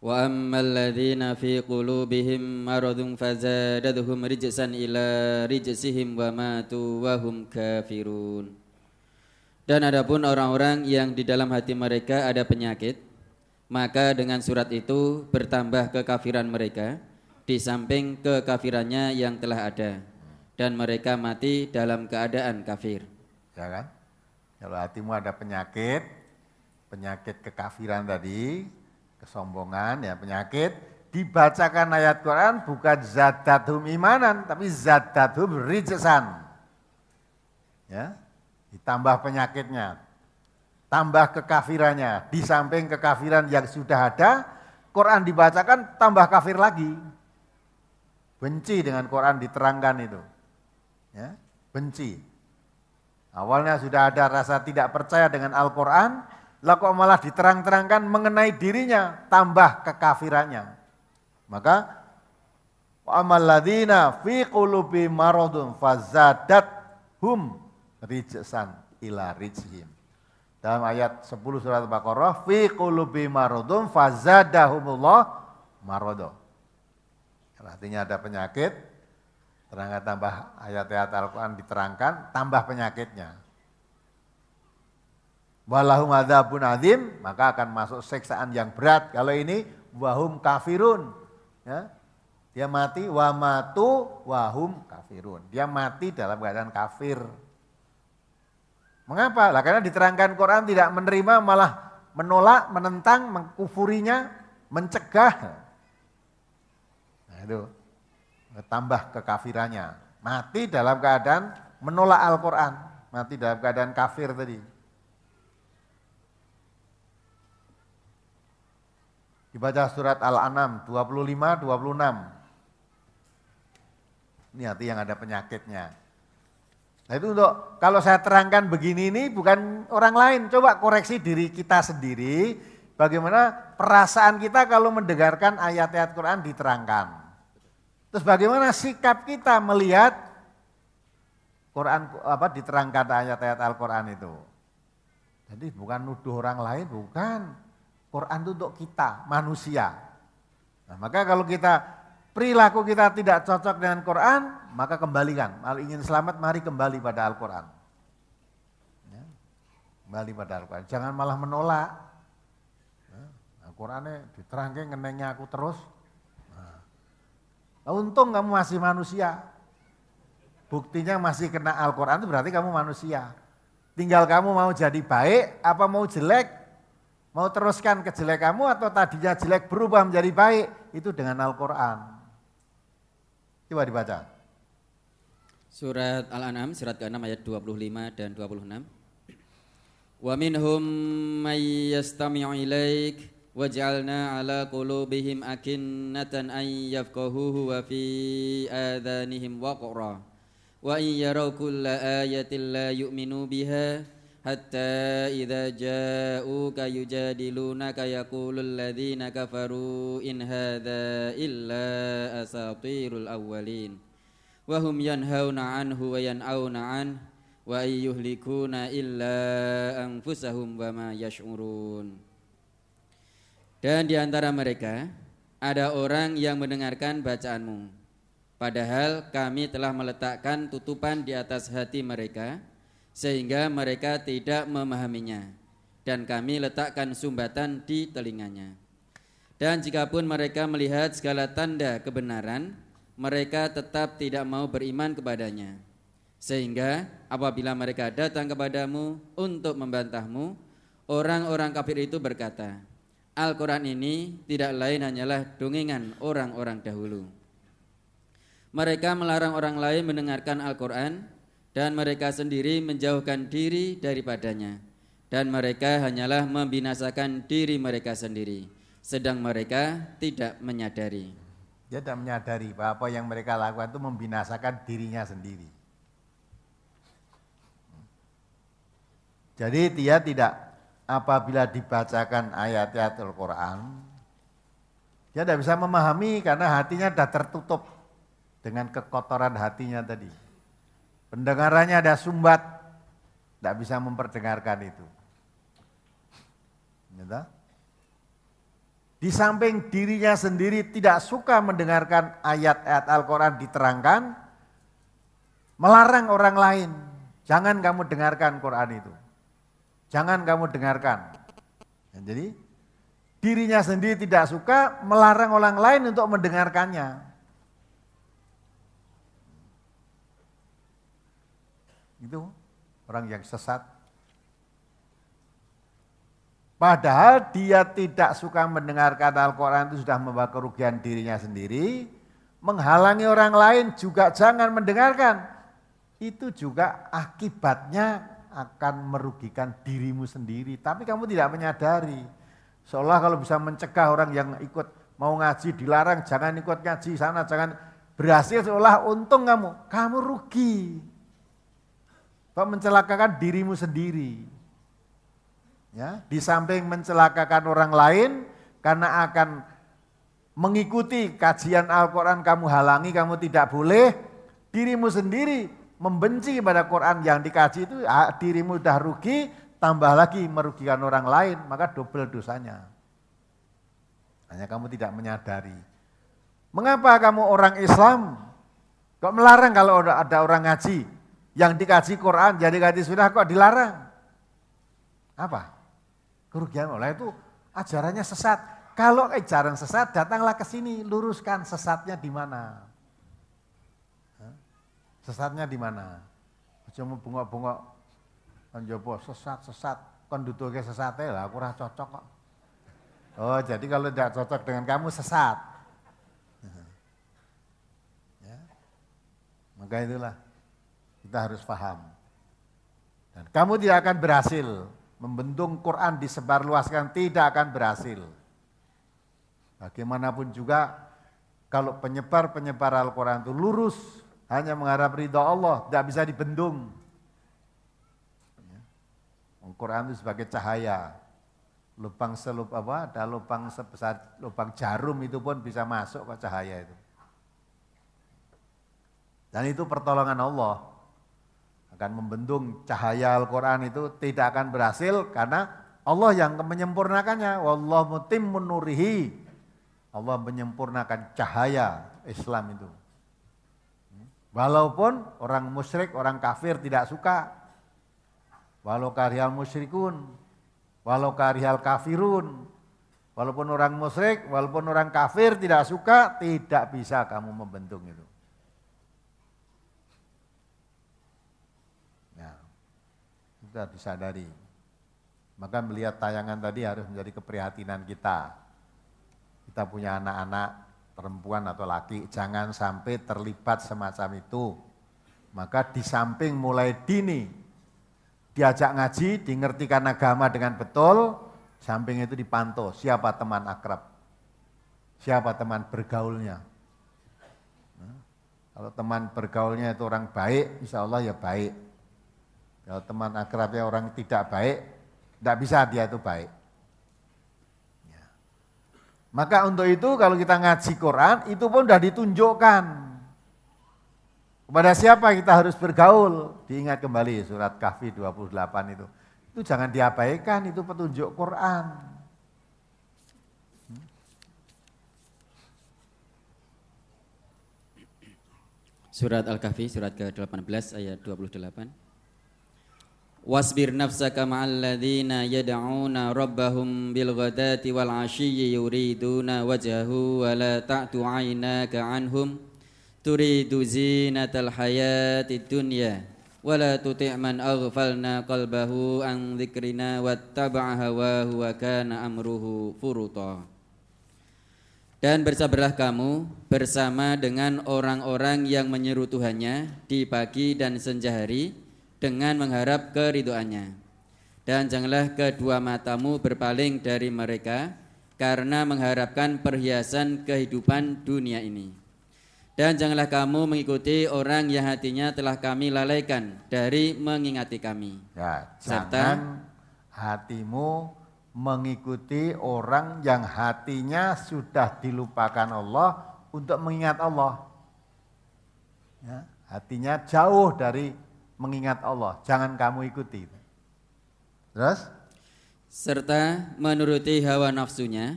Wa ammal ladzina fi qulubihim maradun fazadatuhum rijsan ila rijsihim wa matu wa hum kafirun. Dan adapun orang-orang yang di dalam hati mereka ada penyakit, maka dengan surat itu bertambah kekafiran mereka di samping kekafirannya yang telah ada, dan mereka mati dalam keadaan kafir. Ya kan? Kalau hatimu ada penyakit, penyakit kekafiran tadi, kesombongan ya penyakit, dibacakan ayat Quran bukan zadathum imanan, tapi zadathum rijsan. Ya, ditambah penyakitnya, tambah kekafirannya, di samping kekafiran yang sudah ada, Quran dibacakan tambah kafir lagi. Benci dengan Quran diterangkan itu. Ya, benci. Awalnya sudah ada rasa tidak percaya dengan Al-Quran, lah kok malah diterang-terangkan mengenai dirinya, tambah kekafirannya. Maka amal ladzina fi qulubi maradun fazadathum rijsan ila rijsihim. Dalam ayat 10 surat Al-Baqarah, fi qulubi maradun fazadahumullah marada. Artinya ada penyakit, terangkan tambah ayat-ayat Al-Quran diterangkan, tambah penyakitnya. Walahum adzabun adzim, maka akan masuk siksaan yang berat. Kalau ini wahum kafirun, ya. Dia mati wa matu wahum kafirun. Dia mati dalam keadaan kafir. Mengapa? Lah karena diterangkan Quran tidak menerima, malah menolak, menentang, mengkufurinya, mencegah. Nah itu, tambah kekafirannya. Mati dalam keadaan menolak Al-Quran, mati dalam keadaan kafir tadi. Dibaca surat Al-An'am 25-26. Ini hati yang ada penyakitnya. Nah itu untuk, kalau saya terangkan begini ini bukan orang lain. Coba koreksi diri kita sendiri, bagaimana perasaan kita kalau mendengarkan ayat-ayat Quran diterangkan. Terus bagaimana sikap kita melihat Quran diterangkan ayat-ayat Al-Quran itu. Jadi bukan nuduh orang lain, bukan. Quran itu untuk kita, manusia. Nah, maka kalau perilaku kita tidak cocok dengan Quran, maka kembalikan. Kalau ingin selamat, mari kembali pada Al-Quran. Ya, kembali pada Al-Quran. Jangan malah menolak. Al-Qurannya diterangkan ngenengnya aku terus. Nah, untung kamu masih manusia. Buktinya masih kena Al-Quran itu berarti kamu manusia. Tinggal kamu mau jadi baik, apa mau jelek, mau teruskan kejelek kamu atau tadinya jelek berubah menjadi baik, itu dengan Al-Quran. Coba dibaca. Surat Al-An'am, surat ke-6 ayat 25 dan 26. Wa minhum may yastami'u ilaik waj'alna ala qulubihim akinnatan an yafqahuhu wa fi adhanihim waqra wa in yaraw kulla ayatin la yu'minu biha hatta idza ja'uka yujadilunaka yaqulul ladzina kafaru in hadza illa asatirul awwalin wa hum yanhauna anhu wa yan'auna anhu wa ayyuhlikuna illa anfusahum wa ma yash'urun. Dan di antara mereka ada orang yang mendengarkan bacaanmu, padahal kami telah meletakkan tutupan di atas hati mereka sehingga mereka tidak memahaminya, dan kami letakkan sumbatan di telinganya. Dan jikapun mereka melihat segala tanda kebenaran, mereka tetap tidak mau beriman kepadanya. Sehingga apabila mereka datang kepadamu untuk membantahmu, orang-orang kafir itu berkata, Al-Quran ini tidak lain hanyalah dongengan orang-orang dahulu. Mereka melarang orang lain mendengarkan Al-Quran, dan mereka sendiri menjauhkan diri daripadanya, dan mereka hanyalah membinasakan diri mereka sendiri, sedang mereka tidak menyadari. Dia tidak menyadari bahwa apa yang mereka lakukan itu membinasakan dirinya sendiri. Jadi dia tidak, apabila dibacakan ayat-ayat Al-Quran, dia tidak bisa memahami karena hatinya sudah tertutup dengan kekotoran hatinya tadi. Pendengarannya ada sumbat, tidak bisa memperdengarkan itu. Gitu? Di samping dirinya sendiri tidak suka mendengarkan ayat-ayat Al-Quran diterangkan, melarang orang lain, jangan kamu dengarkan Quran itu. Jangan kamu dengarkan. Jadi dirinya sendiri tidak suka, melarang orang lain untuk mendengarkannya. Itu orang yang sesat. Padahal dia tidak suka mendengarkan Al-Quran itu sudah membawa kerugian dirinya sendiri. Menghalangi orang lain juga jangan mendengarkan. Itu juga akibatnya akan merugikan dirimu sendiri. Tapi kamu tidak menyadari. Seolah kalau bisa mencegah orang yang ikut mau ngaji dilarang, jangan ikut ngaji sana, jangan berhasil, seolah untung kamu rugi. Kok mencelakakan dirimu sendiri. Ya, di samping mencelakakan orang lain karena akan mengikuti kajian Al-Quran kamu halangi, kamu tidak boleh, dirimu sendiri membenci pada Quran yang dikaji itu, dirimu sudah rugi, tambah lagi merugikan orang lain, maka double dosanya. Hanya kamu tidak menyadari. Mengapa kamu orang Islam kok melarang kalau ada orang ngaji yang dikaji Quran, jadi kaji sunnah kok dilarang? Apa? Kerugian oleh itu ajarannya sesat. Kalau ajaran sesat, datanglah ke sini, luruskan sesatnya di mana. Sesatnya di mana? Cuma bungok-bungok kan jopo sesat kon duduke sesate lah aku ora cocok kok. Oh, jadi kalau tidak cocok dengan kamu sesat. Ya. Maka itulah kita harus paham. Dan kamu tidak akan berhasil membendung Quran disebarluaskan, tidak akan berhasil. Bagaimanapun juga kalau penyebar Al-Quran itu lurus, hanya mengharap ridha Allah, tidak bisa dibendung. Al-Quran itu sebagai cahaya, ada lubang sebesar lubang jarum itu pun bisa masuk ke cahaya itu. Dan itu pertolongan Allah. Akan membendung cahaya Al-Quran itu tidak akan berhasil karena Allah yang menyempurnakannya. Wallahu mutimmun nurihi. Allah menyempurnakan cahaya Islam itu. Walaupun orang musyrik, orang kafir tidak suka. Walau karihal musyrikun, walau karihal kafirun. Walaupun orang musyrik, walaupun orang kafir tidak suka, tidak bisa kamu membendung itu. Ya, sudah disadari. Maka melihat tayangan tadi harus menjadi keprihatinan kita. Kita punya anak-anak perempuan atau laki, jangan sampai terlibat semacam itu. Maka di samping mulai dini, diajak ngaji, dingertikan agama dengan betul, samping itu dipantau siapa teman akrab, siapa teman bergaulnya. Nah, kalau teman bergaulnya itu orang baik, insya Allah ya baik. Kalau teman akrabnya orang tidak baik, tidak bisa dia itu baik. Maka untuk itu kalau kita ngaji Quran itu pun sudah ditunjukkan. Kepada siapa kita harus bergaul. Diingat kembali surat Kahfi 28 itu. Itu jangan diabaikan, itu petunjuk Quran. Surat Al-Kahfi, surat ke-18 ayat 28. Wasbir nafsaka ma'al ladzina yad'una rabbahum bil ghadati wal 'ashiyyi yuriduna wajhahu wa la ta'tu 'ainaka 'anhum turidu zinatal hayatid dunya wa la tuti' man aghfalna qalbahu an dzikrina wattaba'a hawahu wa kana amruhu furuta. Dan bersabarlah kamu bersama dengan orang-orang yang menyeru Tuhannya di pagi dan senja hari dengan mengharap keridhoannya. Dan janganlah kedua matamu berpaling dari mereka karena mengharapkan perhiasan kehidupan dunia ini. Dan janganlah kamu mengikuti orang yang hatinya telah kami lalaikan dari mengingati kami. Ya, serta jangan hatimu mengikuti orang yang hatinya sudah dilupakan Allah untuk mengingat Allah. Ya, hatinya jauh dari mengingat Allah, jangan kamu ikuti. Terus? Serta menuruti hawa nafsunya,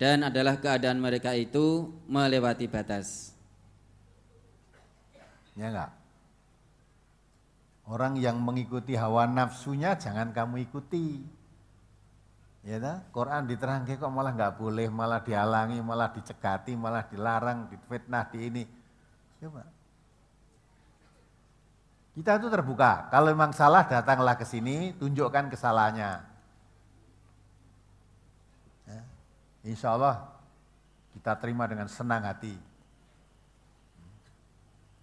dan adalah keadaan mereka itu melewati batas. Ya enggak? Orang yang mengikuti hawa nafsunya jangan kamu ikuti. Ya dah, Quran diterangke kok malah enggak boleh, malah dihalangi, malah dicegati, malah dilarang, difitnah, di ini. Coba. Kita itu terbuka, kalau memang salah datanglah ke sini, tunjukkan kesalahannya. Ya, insya Allah kita terima dengan senang hati.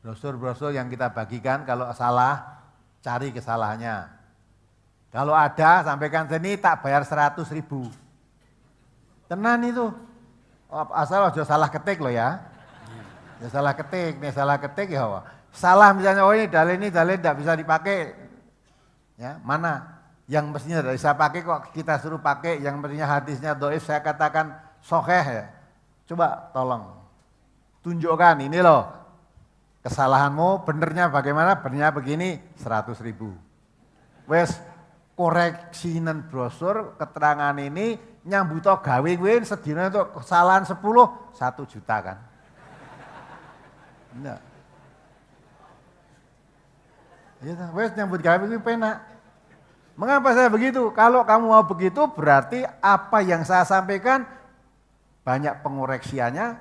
Brosur-brosur yang kita bagikan kalau salah, cari kesalahannya. Kalau ada, sampaikan sini tak bayar 100.000. Tenan itu, asal aja salah ketik loh ya. Ya salah ketik, nih salah ketik ya. Salah misalnya, oh ini dalil tidak bisa dipakai. Ya, mana yang mestinya tidak bisa pakai kok kita suruh pakai, yang mestinya hadisnya dhaif saya katakan sahih ya. Coba tolong tunjukkan ini loh. Kesalahanmu, benernya bagaimana? Benernya begini, 100.000. Wes koreksinan brosur keterangan ini nyambuto gawe kuwi sedina untuk kesalahan 10 1 juta kan. Enggak. Ya, wes nyambut gawe itu penak. Mengapa saya begitu? Kalau kamu mau begitu berarti apa yang saya sampaikan banyak pengoreksiannya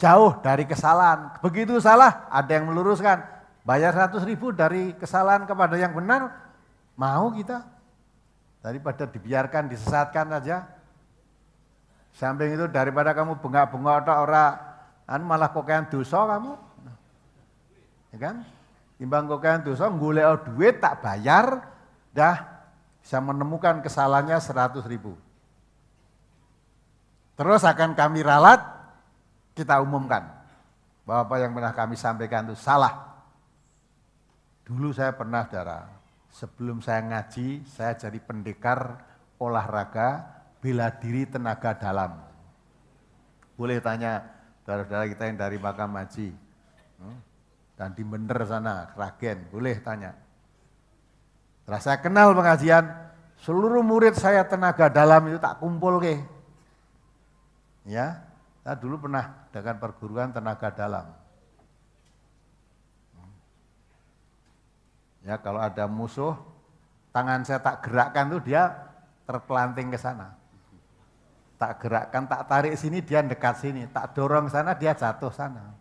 jauh dari kesalahan. Begitu salah ada yang meluruskan. Bayar 100.000 dari kesalahan kepada yang benar, mau kita? Daripada dibiarkan, disesatkan aja. Samping itu daripada kamu bengak-bengok tok ora malah kokean dosa kamu. Ya kan? Timbang kokean dosa golek duit tak bayar dah bisa menemukan kesalahannya 100.000. Terus akan kami ralat, kita umumkan bahwa apa yang pernah kami sampaikan itu salah. Dulu saya pernah, saudara, sebelum saya ngaji, saya jadi pendekar olahraga bela diri tenaga dalam. Boleh tanya saudara-saudara kita yang dari Makam Haji dan di Bener sana, Kragen, boleh tanya. Setelah saya kenal pengajian, seluruh murid saya tenaga dalam itu tak kumpul ke. Ya, saya dulu pernah dengan perguruan tenaga dalam. Ya, kalau ada musuh, tangan saya tak gerakkan tuh dia terpelanting ke sana. Tak gerakkan, tak tarik sini dia dekat sini, tak dorong sana dia jatuh sana.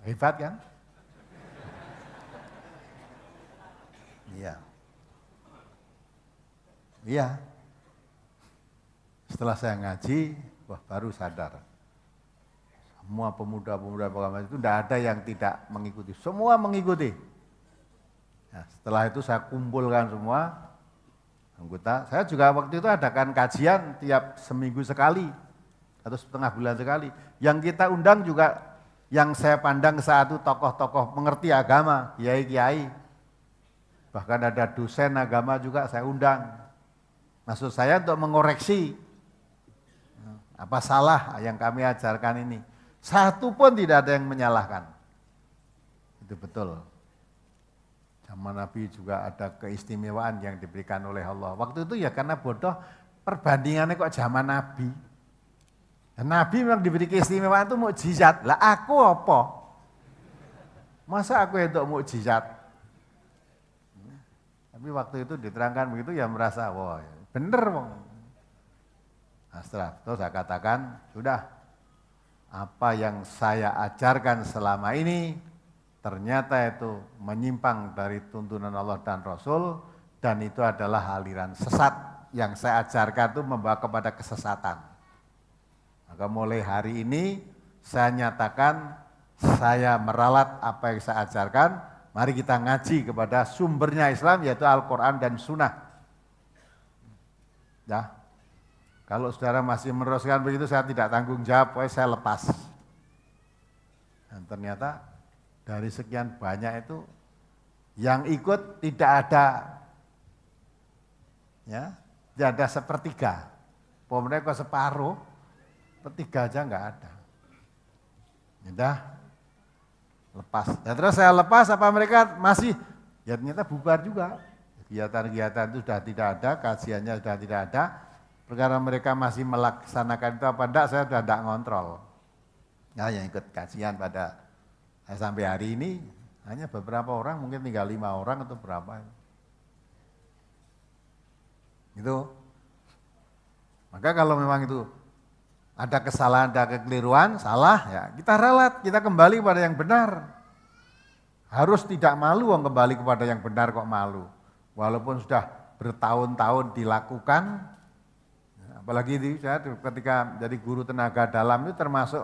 Hebat kan? Iya. Iya. Setelah saya ngaji, wah baru sadar. Semua pemuda-pemuda Makam Haji itu tidak ada yang tidak mengikuti. Semua mengikuti. Nah, setelah itu saya kumpulkan semua anggota. Saya juga waktu itu adakan kajian tiap seminggu sekali atau setengah bulan sekali. Yang kita undang juga yang saya pandang saat itu tokoh-tokoh mengerti agama, kiai-kiai. Bahkan ada dosen agama juga saya undang. Maksud saya untuk mengoreksi apa salah yang kami ajarkan ini. Satu pun tidak ada yang menyalahkan. Itu betul. Zaman Nabi juga ada keistimewaan yang diberikan oleh Allah. Waktu itu ya karena bodoh, perbandingannya kok zaman Nabi. Dan Nabi memang diberi keistimewaan itu mukjizat. Lah aku apa? Masa aku itu mukjizat? Tapi waktu itu diterangkan begitu ya merasa, wah bener bang. Nah, setelah itu saya katakan, sudah apa yang saya ajarkan selama ini ternyata itu menyimpang dari tuntunan Allah dan Rasul dan itu adalah aliran sesat yang saya ajarkan itu membawa kepada kesesatan. Maka mulai hari ini saya nyatakan saya meralat apa yang saya ajarkan, mari kita ngaji kepada sumbernya Islam yaitu Al-Quran dan Sunnah. Ya. Kalau saudara masih meneruskan begitu, saya tidak tanggung jawab, pokoknya saya lepas. Dan ternyata dari sekian banyak itu, yang ikut tidak ada, ya, tidak ada sepertiga. Pemerintah kok separuh, sepertiga aja enggak ada. Sudah lepas. Dan terus saya lepas, apa mereka masih, ya ternyata bubar juga. Kegiatan-kegiatan itu sudah tidak ada, kajiannya sudah tidak ada. Perkara mereka masih melaksanakan itu apa enggak, saya sudah tidak ngontrol. Nah, yang ikut kajian pada sampai hari ini hanya beberapa orang, mungkin tinggal 5 orang atau berapa. Itu. Maka kalau memang itu ada kesalahan, ada kekeliruan, salah, ya kita ralat, kita kembali kepada yang benar. Harus tidak malu kembali kepada yang benar kok malu. Walaupun sudah bertahun-tahun dilakukan. Apalagi saya ketika jadi guru tenaga dalam itu termasuk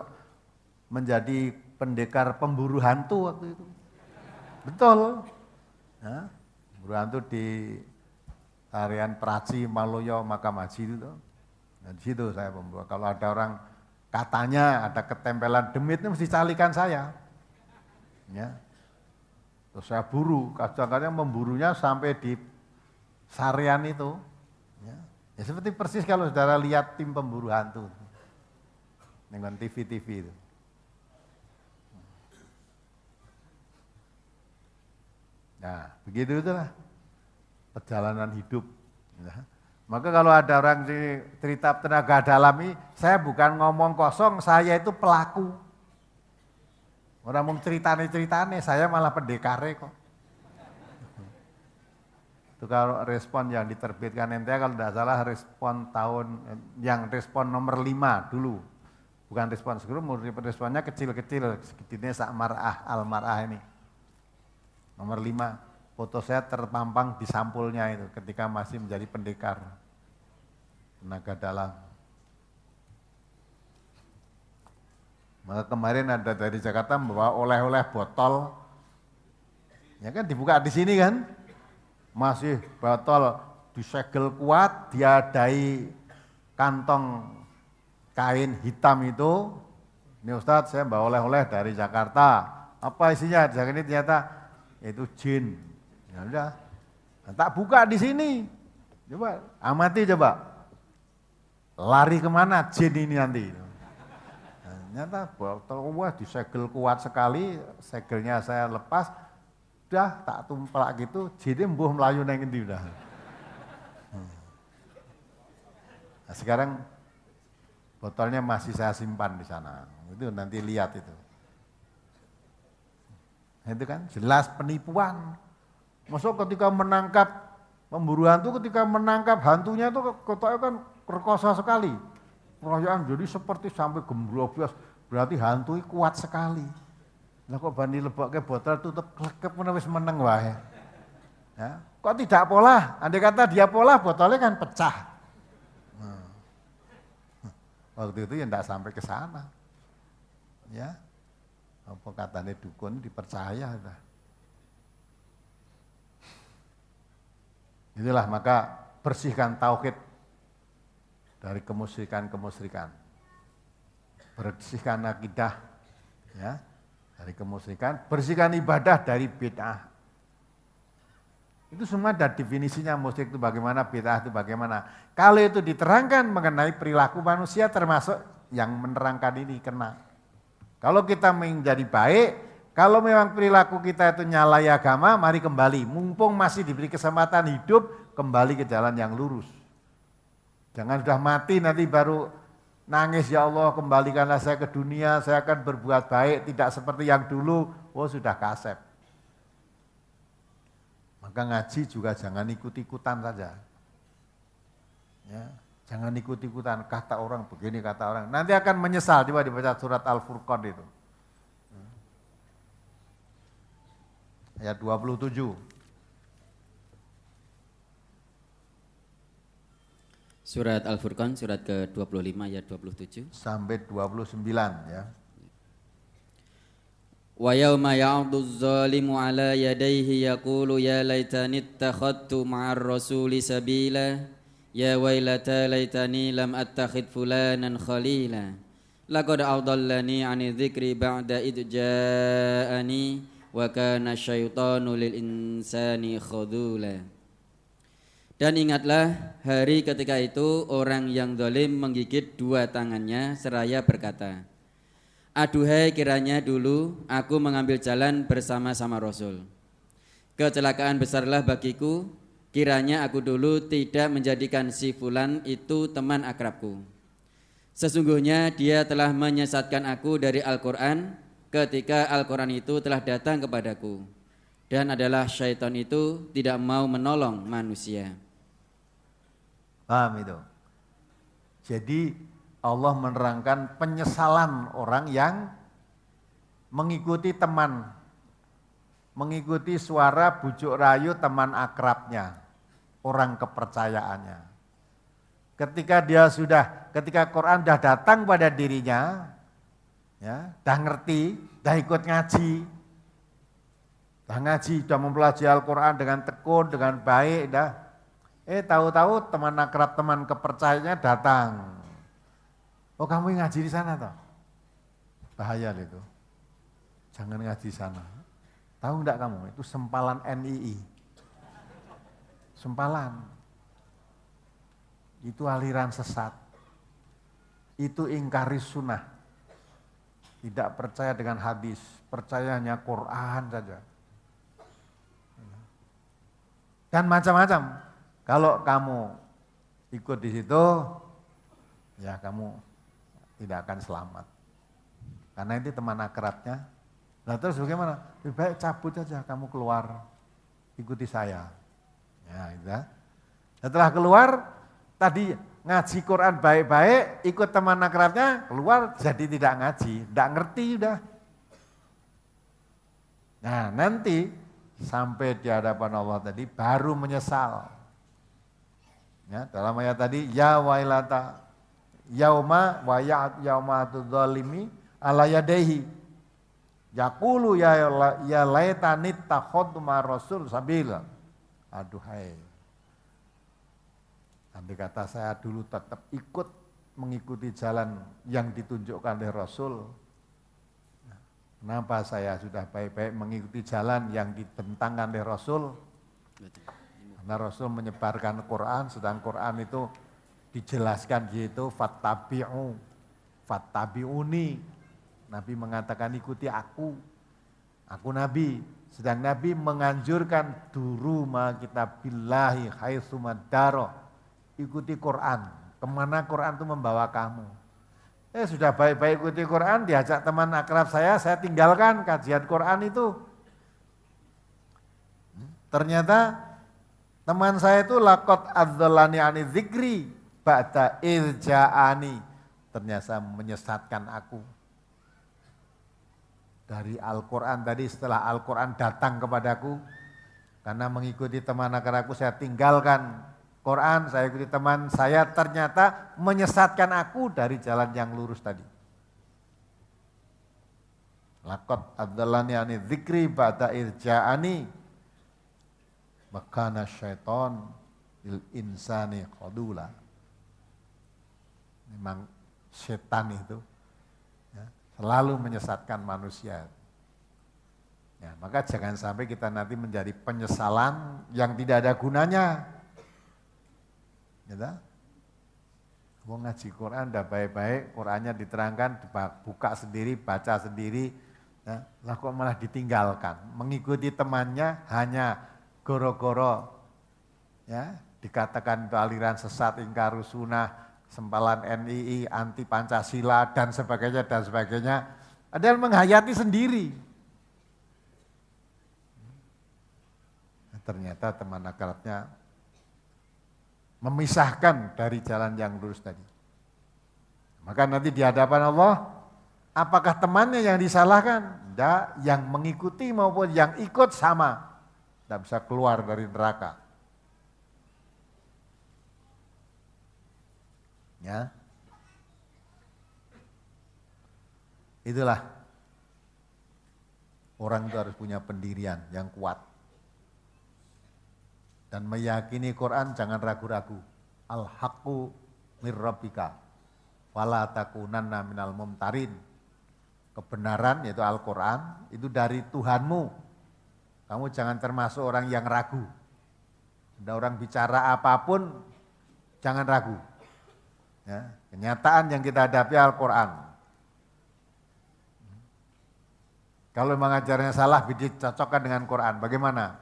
menjadi pendekar pemburu hantu waktu itu. Betul. Ya, pemburu hantu di tarian Praci, Maloyo, Makam Haji itu. Nah, di situ saya pemburu. Kalau ada orang katanya ada ketempelan demit itu mesti calikan saya. Ya. Terus saya buru, kadang-kadang memburunya sampai di Sarian itu. Ya seperti persis kalau saudara lihat tim pemburu hantu dengan TV-TV itu. Nah, begitu itulah perjalanan hidup. Ya. Maka kalau ada orang cerita tenaga dalam ini, saya bukan ngomong kosong, saya itu pelaku. Orang mau ceritane, saya malah pendekare kok. Itu kalau respon yang diterbitkan NTA kalau tidak salah respon yang respon nomor 5 dulu. Bukan respon segera, responnya kecil-kecil, segitunya Mar'ah, Al-Mar'ah ini. Nomor 5, foto saya terpampang di sampulnya itu ketika masih menjadi pendekar tenaga dalam. Maka kemarin ada dari Jakarta membawa oleh-oleh botol, ya kan dibuka di sini kan, masih botol disegel kuat, diadai kantong kain hitam itu. Ini Ustadz, saya bawa oleh-oleh dari Jakarta. Apa isinya? Jangan ini ternyata itu jin. Ya udah, tak buka di sini. Coba amati coba. Lari kemana jin ini nanti? Ternyata botol wah disegel kuat sekali, segelnya saya lepas, udah tak tumplak gitu, jadi mbuh melayu neng endi udah. Nah, sekarang botolnya masih saya simpan di sana, itu nanti lihat itu. Itu kan jelas penipuan. Maksud ketika menangkap pemburu hantu, ketika menangkap hantunya itu ketoknya kan perkosa sekali. Perayaan jadi seperti sampai gembroblas, berarti hantu kuat sekali. Lah kok bani lebokke botol tutup klekep wis meneng wae. Ya, kok tidak pola? Andai kata dia pola, botolnya kan pecah. Waktu itu ya enggak sampai ke sana. Ya. Apa katanya dukun dipercaya dah. Itulah maka bersihkan tauhid dari kemusyrikan-kemusyrikan. Bersihkan akidah ya, dari kemusyrikan, bersihkan ibadah dari bid'ah. Itu semua ada definisinya, musyrik itu bagaimana, bid'ah itu bagaimana. Kalau itu diterangkan mengenai perilaku manusia termasuk yang menerangkan ini kena. Kalau kita menjadi baik, kalau memang perilaku kita itu nyalai agama, mari kembali. Mumpung masih diberi kesempatan hidup, kembali ke jalan yang lurus. Jangan sudah mati nanti baru nangis, ya Allah kembalikanlah saya ke dunia, saya akan berbuat baik, tidak seperti yang dulu. Oh sudah kasep. Maka ngaji juga jangan ikut-ikutan saja. Ya, jangan ikut-ikutan, kata orang begini, kata orang. Nanti akan menyesal, coba dibaca surat Al-Furqan itu. Ayat 27. Surat Al-Furqan, surat ke-25 ayat 27 sampai 29 ya. Wa yauma ya'duz zalimu ala yadayhi yaqulu ya laitani ittakhadtu ma'ar rasuli sabila ya wailata laitani lam attakhid fulanan khalila laqad adallani 'ani dzikri ba'da id ja'ani wa kana syaitanu lil insani khadula. Dan ingatlah hari ketika itu orang yang zalim menggigit dua tangannya seraya berkata, aduhai kiranya dulu aku mengambil jalan bersama-sama Rasul. Kecelakaan besarlah bagiku, kiranya aku dulu tidak menjadikan si fulan itu teman akrabku. Sesungguhnya dia telah menyesatkan aku dari Al-Quran ketika Al-Quran itu telah datang kepadaku. Dan adalah syaitan itu tidak mau menolong manusia. Paham itu? Jadi Allah menerangkan penyesalan orang yang mengikuti teman, mengikuti suara bujuk rayu teman akrabnya, orang kepercayaannya. Ketika Quran sudah datang pada dirinya, ya, dah ngerti, dah ikut ngaji, sudah mempelajari Al-Quran dengan tekun, dengan baik, dah. Tahu-tahu teman akrab, teman kepercayaannya datang. Oh kamu ngaji di sana toh? Bahaya itu. Jangan ngaji di sana. Tahu enggak kamu? Itu sempalan NII. Sempalan. Itu aliran sesat. Itu ingkari sunnah. Tidak percaya dengan hadis, percayanya Quran saja. Dan macam-macam. Kalau kamu ikut di situ, ya kamu tidak akan selamat. Karena itu teman akrabnya. Nah terus bagaimana? Lebih baik cabut saja, kamu keluar, ikuti saya. Ya, gitu. Setelah keluar, tadi ngaji Quran baik-baik, ikut teman akrabnya, keluar jadi tidak ngaji, tidak ngerti udah. Nah nanti sampai di hadapan Allah tadi baru menyesal. Ya, dalam ayat tadi ya wailata yauma wa ya'at yaumatu dzalimi ala yadaihi yaqulu ya laitani takhadtu ma rasul sabila. Aduhai. Andai kata saya dulu tetap ikut mengikuti jalan yang ditunjukkan oleh Rasul. Kenapa saya sudah baik-baik mengikuti jalan yang ditentangkan oleh Rasul? Karena Rasul menyebarkan Quran, sedang Quran itu dijelaskan yaitu fattabi'uni. Nabi mengatakan ikuti aku Nabi. Sedang Nabi menganjurkan duruma kitabillahi haitsu madaro. Ikuti Quran, kemana Quran itu membawa kamu. Sudah baik-baik ikuti Quran, diajak teman akrab saya tinggalkan kajian Quran itu. Ternyata teman saya itu laqad adzallani ani dzikri ba'da irja'ani. Ternyata menyesatkan aku. Dari Al-Quran tadi, setelah Al-Quran datang kepadaku, karena mengikuti teman akrabku saya tinggalkan Quran, saya ikuti teman saya, ternyata menyesatkan aku dari jalan yang lurus tadi. Laqad adzallani ani dzikri ba'da irja'ani makana syaiton lil insani qadula. Memang setan itu ya, selalu menyesatkan manusia. Ya, maka jangan sampai kita nanti menjadi penyesalan yang tidak ada gunanya. Gitu? Mau ngaji Quran udah baik-baik, Qurannya diterangkan, buka sendiri, baca sendiri, ya, lah kok malah ditinggalkan. Mengikuti temannya hanya goro-goro, ya, dikatakan itu aliran sesat, ingkar sunnah, sempalan NII, anti Pancasila dan sebagainya dan sebagainya. Ada yang menghayati sendiri. Ternyata teman akrabnya memisahkan dari jalan yang lurus tadi. Maka nanti di hadapan Allah, apakah temannya yang disalahkan? Tidak, yang mengikuti maupun yang ikut sama. Tidak bisa keluar dari neraka. Ya. Itulah. Orang itu harus punya pendirian yang kuat. Dan meyakini Quran jangan ragu-ragu. Al-haqqu mir rabbika wala takunanna minal mumtarin. Kebenaran yaitu Al-Quran itu dari Tuhanmu. Kamu jangan termasuk orang yang ragu. Ada orang bicara apapun jangan ragu. Ya, kenyataan yang kita hadapi Al-Quran. Kalau mengajarnya salah dicocokkan dengan Quran, bagaimana?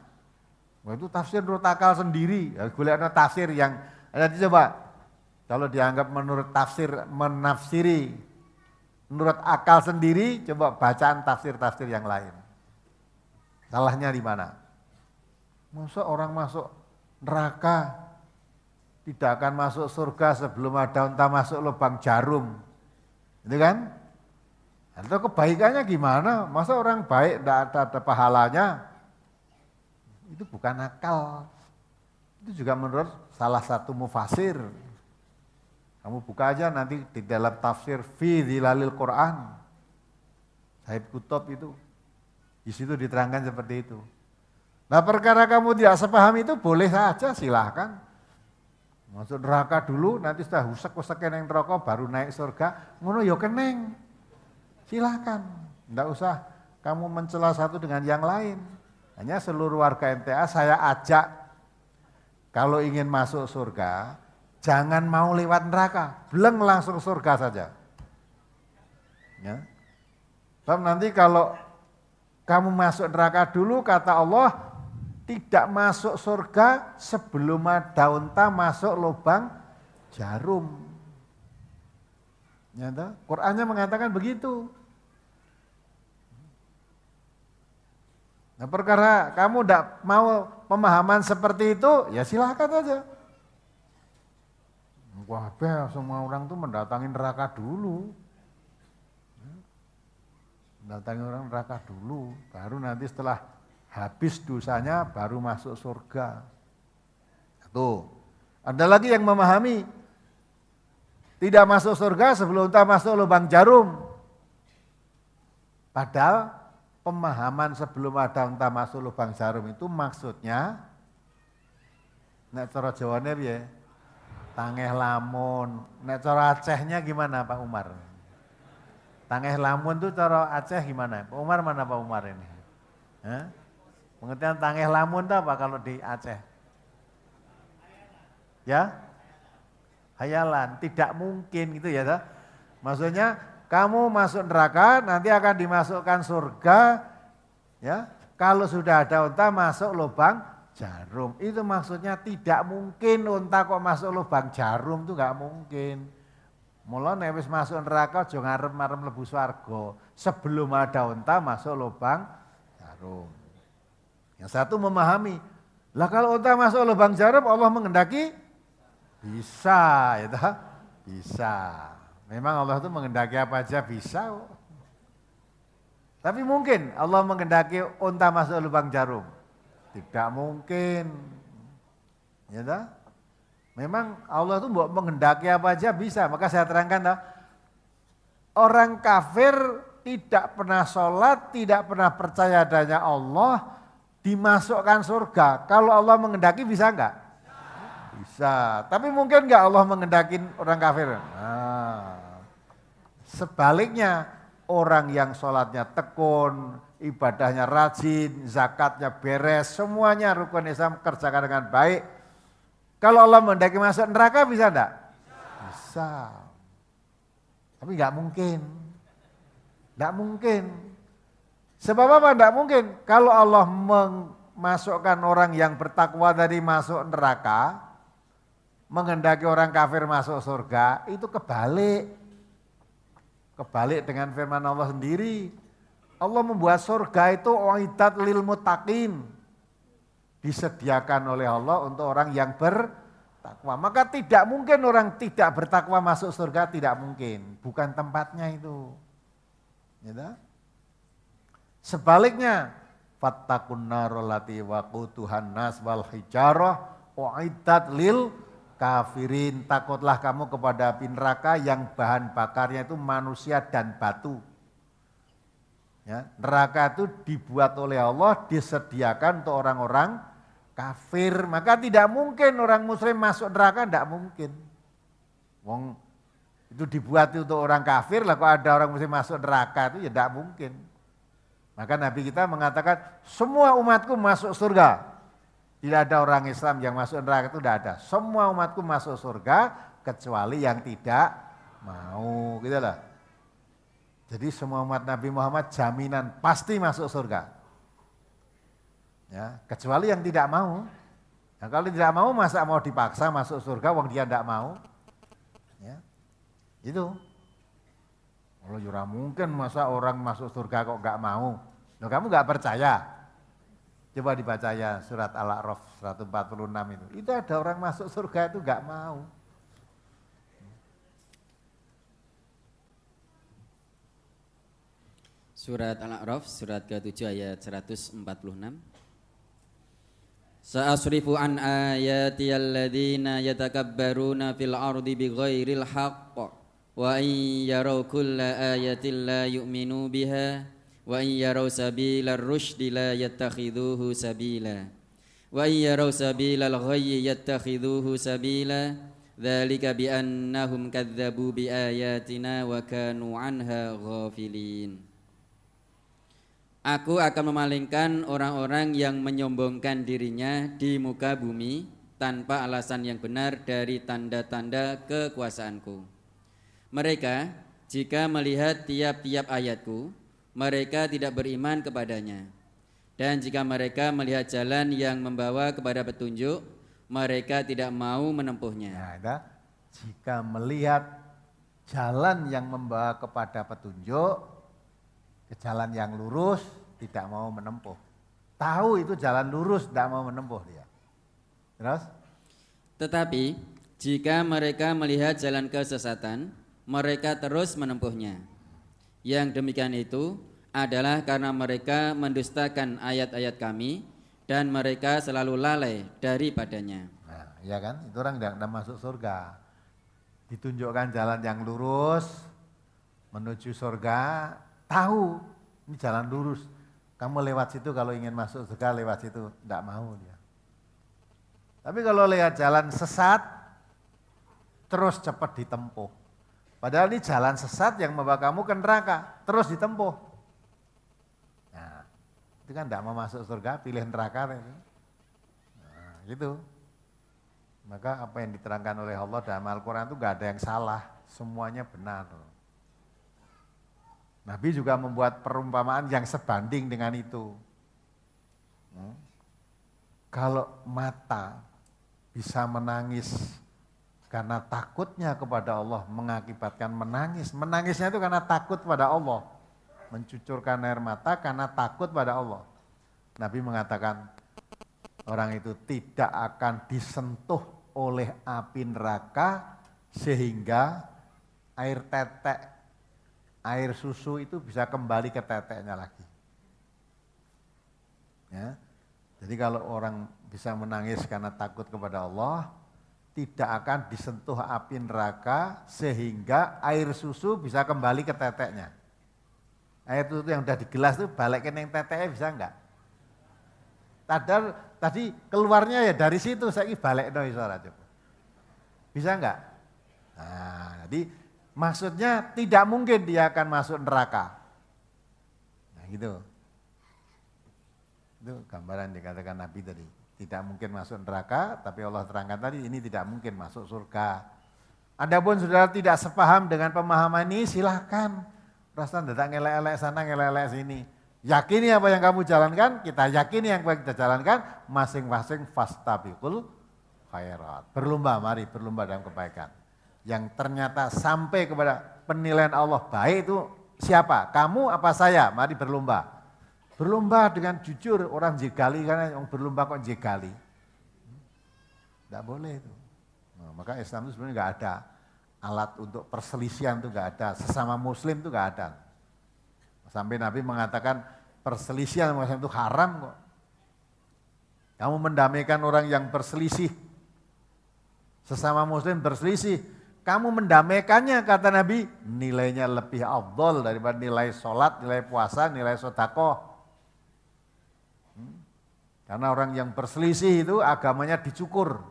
Wah, itu tafsir menurut akal sendiri. Ya, boleh ada tafsir yang ada coba. Kalau dianggap menurut tafsir menafsiri menurut akal sendiri, coba bacaan tafsir-tafsir yang lain. Salahnya di mana? Masa orang masuk neraka tidak akan masuk surga sebelum ada unta masuk lubang jarum. Itu kan? Atau kebaikannya gimana? Masa orang baik tidak ada pahalanya? Itu bukan akal. Itu juga menurut salah satu mufasir. Kamu buka aja nanti di dalam tafsir Fi Dhilalil Quran. Said Qutb itu. Di situ diterangkan seperti itu. Nah, perkara kamu tidak sepaham itu boleh saja, silahkan. Masuk neraka dulu, nanti sudah husek-husekin yang neraka baru naik surga. Ngono ya keneng. Silahkan. Tidak usah kamu mencela satu dengan yang lain. Hanya seluruh warga MTA saya ajak, kalau ingin masuk surga, jangan mau lewat neraka, belum langsung surga saja. Ya. Sebab nanti kalau kamu masuk neraka dulu, kata Allah, tidak masuk surga sebelum ada unta masuk lubang jarum. Ya, Qur'annya mengatakan begitu. Nah, perkara kamu tidak mau pemahaman seperti itu, ya silahkan aja. Wah, semua orang tuh mendatangi neraka dulu. Mendatangi orang neraka dulu, baru nanti setelah habis dosanya baru masuk surga. Tuh, ada lagi yang memahami tidak masuk surga sebelum tak masuk lubang jarum. Padahal pemahaman sebelum ada unta masuk lubang jarum itu maksudnya, nek cara Jawane piye? Tangeh lamun. Nek cara Acehnya gimana Pak Umar? Tangeh lamun itu cara Aceh gimana? Pak Umar mana Pak Umar ini? Hah? Pengertian tangeh lamun itu apa kalau di Aceh? Ya? Hayalan, tidak mungkin gitu ya. Maksudnya kamu masuk neraka nanti akan dimasukkan surga ya. Kalau sudah ada unta masuk lubang jarum. Itu maksudnya tidak mungkin unta kok masuk lubang jarum itu enggak mungkin. Mula nek wis masuk neraka aja ngarep-arep mlebu swarga. Sebelum ada unta masuk lubang jarum. Yang satu memahami, lah kalau unta masuk lubang jarum Allah menghendaki bisa ya toh? Bisa. Memang Allah itu menghendaki apa aja bisa. Tapi mungkin Allah menghendaki unta masuk lubang jarum. Tidak mungkin. Ya toh? Memang Allah itu menghendaki apa aja bisa. Maka saya terangkan toh, orang kafir tidak pernah sholat, tidak pernah percaya adanya Allah, dimasukkan surga. Kalau Allah menghendaki bisa enggak? Bisa. Tapi mungkin enggak Allah menghendaki orang kafir? Nah, sebaliknya orang yang sholatnya tekun, ibadahnya rajin, zakatnya beres, semuanya rukun Islam kerjakan dengan baik. Kalau Allah menghendaki masuk neraka bisa enggak? Bisa. Tapi enggak mungkin. Enggak mungkin. Sebab apa enggak mungkin? Kalau Allah memasukkan orang yang bertakwa dari masuk neraka, menghendaki orang kafir masuk surga, itu kebalik. Kebalik dengan firman Allah sendiri. Allah membuat surga itu uiddat lil muttaqin. Disediakan oleh Allah untuk orang yang bertakwa. Maka tidak mungkin orang tidak bertakwa masuk surga, tidak mungkin. Bukan tempatnya itu. Ya, sebaliknya, fattaqun narol lati waquduhan nas wal hijarah uiddat lil kafirin, takutlah kamu kepada api neraka yang bahan bakarnya itu manusia dan batu. Ya, neraka itu dibuat oleh Allah, disediakan untuk orang-orang kafir. Maka tidak mungkin orang muslim masuk neraka, tidak mungkin. Wong itu dibuat untuk orang kafir, lah kok ada orang muslim masuk neraka itu ya tidak mungkin. Maka Nabi kita mengatakan semua umatku masuk surga. Tidak ada orang Islam yang masuk neraka, itu tidak ada. Semua umatku masuk surga kecuali yang tidak mau, gitu lah. Jadi semua umat Nabi Muhammad jaminan pasti masuk surga. Ya, kecuali yang tidak mau. Nah, kalau tidak mau masa mau dipaksa masuk surga wong dia tidak mau. Ya. Itu. Kalau jurah mungkin masa orang masuk surga kok enggak mau. Loh, kamu enggak percaya? Coba dibaca ya surat Al-A'raf 146 itu. Itu ada orang masuk surga itu enggak mau. Surat Al-A'raf surat ke-7 ayat 146. Sa'asrifu an ayati alladhina yatakabbaruna fil ardi bighairil haqq wa in yaraw kulla ayatin la yu'minu biha wa in yaraw sabilar rusydi la yattakhidhuhu sabila wa in yaraw sabilal ghayyi yattakhidhuhu sabila dzalika bi annahum kadzdzabu bi ayatina wa kanu anha ghafilin. Aku akan memalingkan orang-orang yang menyombongkan dirinya di muka bumi tanpa alasan yang benar dari tanda-tanda kekuasaanku. Mereka jika melihat tiap-tiap ayatku, mereka tidak beriman kepadanya. Dan jika mereka melihat jalan yang membawa kepada petunjuk, mereka tidak mau menempuhnya. Nah, jika melihat jalan yang membawa kepada petunjuk, ke jalan yang lurus, tidak mau menempuh. Tahu itu jalan lurus, tidak mau menempuh dia. Terus? Tetapi jika mereka melihat jalan kesesatan, mereka terus menempuhnya. Yang demikian itu adalah karena mereka mendustakan ayat-ayat kami dan mereka selalu lalai daripadanya. Nah, ya kan? Itu orang tidak masuk surga. Ditunjukkan jalan yang lurus menuju surga, tahu Ini jalan lurus. Kamu lewat situ kalau ingin masuk surga lewat situ, tidak mau dia. Tapi kalau lihat jalan sesat, terus cepat ditempuh. Padahal ini jalan sesat yang membawa kamu ke neraka, terus ditempuh. Nah, itu kan tidak mau masuk surga, pilih neraka. Nah, gitu. Maka apa yang diterangkan oleh Allah dalam Al-Quran itu gak ada yang salah, semuanya benar. Nabi juga membuat perumpamaan yang sebanding dengan itu. Kalau mata bisa menangis karena takutnya kepada Allah mengakibatkan menangis. Menangisnya itu karena takut pada Allah. Mencucurkan air mata karena takut pada Allah. Nabi mengatakan orang itu tidak akan disentuh oleh api neraka sehingga air tetek, air susu itu bisa kembali ke teteknya lagi. Ya. Jadi kalau orang bisa menangis karena takut kepada Allah, tidak akan disentuh api neraka sehingga air susu bisa kembali ke teteknya. Air susu yang udah di gelas itu balikin yang teteknya bisa enggak? Tadi keluarnya ya dari situ, saya balik no isora coba. Bisa enggak? Nah, jadi maksudnya tidak mungkin dia akan masuk neraka. Nah gitu. Itu gambaran dikatakan Nabi tadi. Tidak mungkin masuk neraka, tapi Allah terangkan tadi ini tidak mungkin masuk surga. Adapun saudara tidak sepaham dengan pemahaman ini, silahkan. Perasaan datang ngelek-elek sana, ngelek-elek sini. Yakini apa yang kamu jalankan, kita yakini yang kita jalankan, masing-masing fastabiqul khairat. Berlomba, mari berlomba dalam kebaikan. Yang ternyata sampai kepada penilaian Allah baik itu siapa? Kamu apa saya? Mari berlomba. Berlomba dengan jujur, orang jegali karena yang berlomba kok jegali. Tidak boleh itu. Nah, maka Islam itu sebenarnya nggak ada alat untuk perselisihan itu nggak ada, sesama Muslim itu nggak ada. Sampai Nabi mengatakan perselisihan Muslim itu haram kok. Kamu mendamaikan orang yang berselisih, sesama Muslim berselisih, kamu mendamaikannya kata Nabi, nilainya lebih afdol daripada nilai sholat, nilai puasa, nilai sedekah. Karena orang yang berselisih itu agamanya dicukur.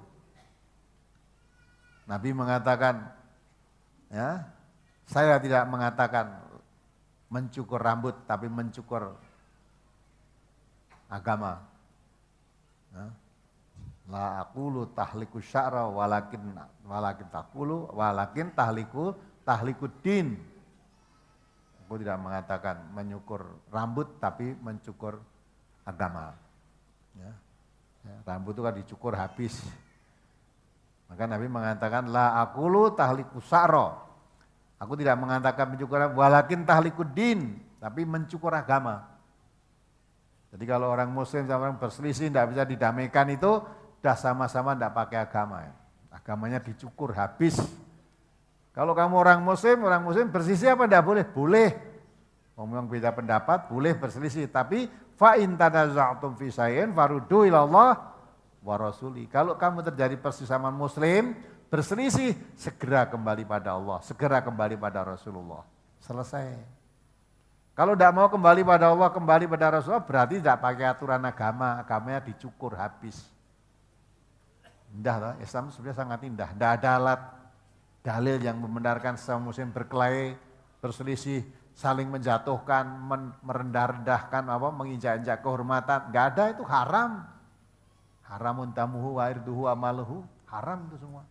Nabi mengatakan, ya, saya tidak mengatakan mencukur rambut, tapi mencukur agama. Ya. La aqulu tahliku sya'ra walakin tahliku din. Aku tidak mengatakan menyukur rambut, tapi mencukur agama. Ya. Ya, rambut itu kan dicukur habis. Maka Nabi mengatakan la aqulu tahliku sya'ra. Aku tidak mengatakan mencukur walakin tahliku din, tapi mencukur agama. Jadi kalau orang Muslim sama orang berselisih tidak bisa didamaikan itu sudah sama-sama tidak pakai agama. Agamanya dicukur habis. Kalau kamu orang Muslim berselisih apa tidak boleh? Boleh. Ngomong beda pendapat, boleh berselisih. Tapi fa in tanaza'tum fi syai'in faruddu ila Allah wa rasuli. Kalau kamu terjadi perselisihan sama Muslim, berselisih, segera kembali pada Allah, segera kembali pada Rasulullah. Selesai. Kalau tidak mau kembali pada Allah, kembali pada Rasulullah, berarti tidak pakai aturan agama, agamanya dicukur habis. Indah lah, Islam sebenarnya sangat indah. Tidak ada alat dalil yang membenarkan sesama Muslim berkelahi, berselisih, saling menjatuhkan, merendah-rendahkan, menginjak-injak kehormatan. Enggak ada, itu haram. Haramun tamuhu wa irduhu amaluhu, haram itu semua.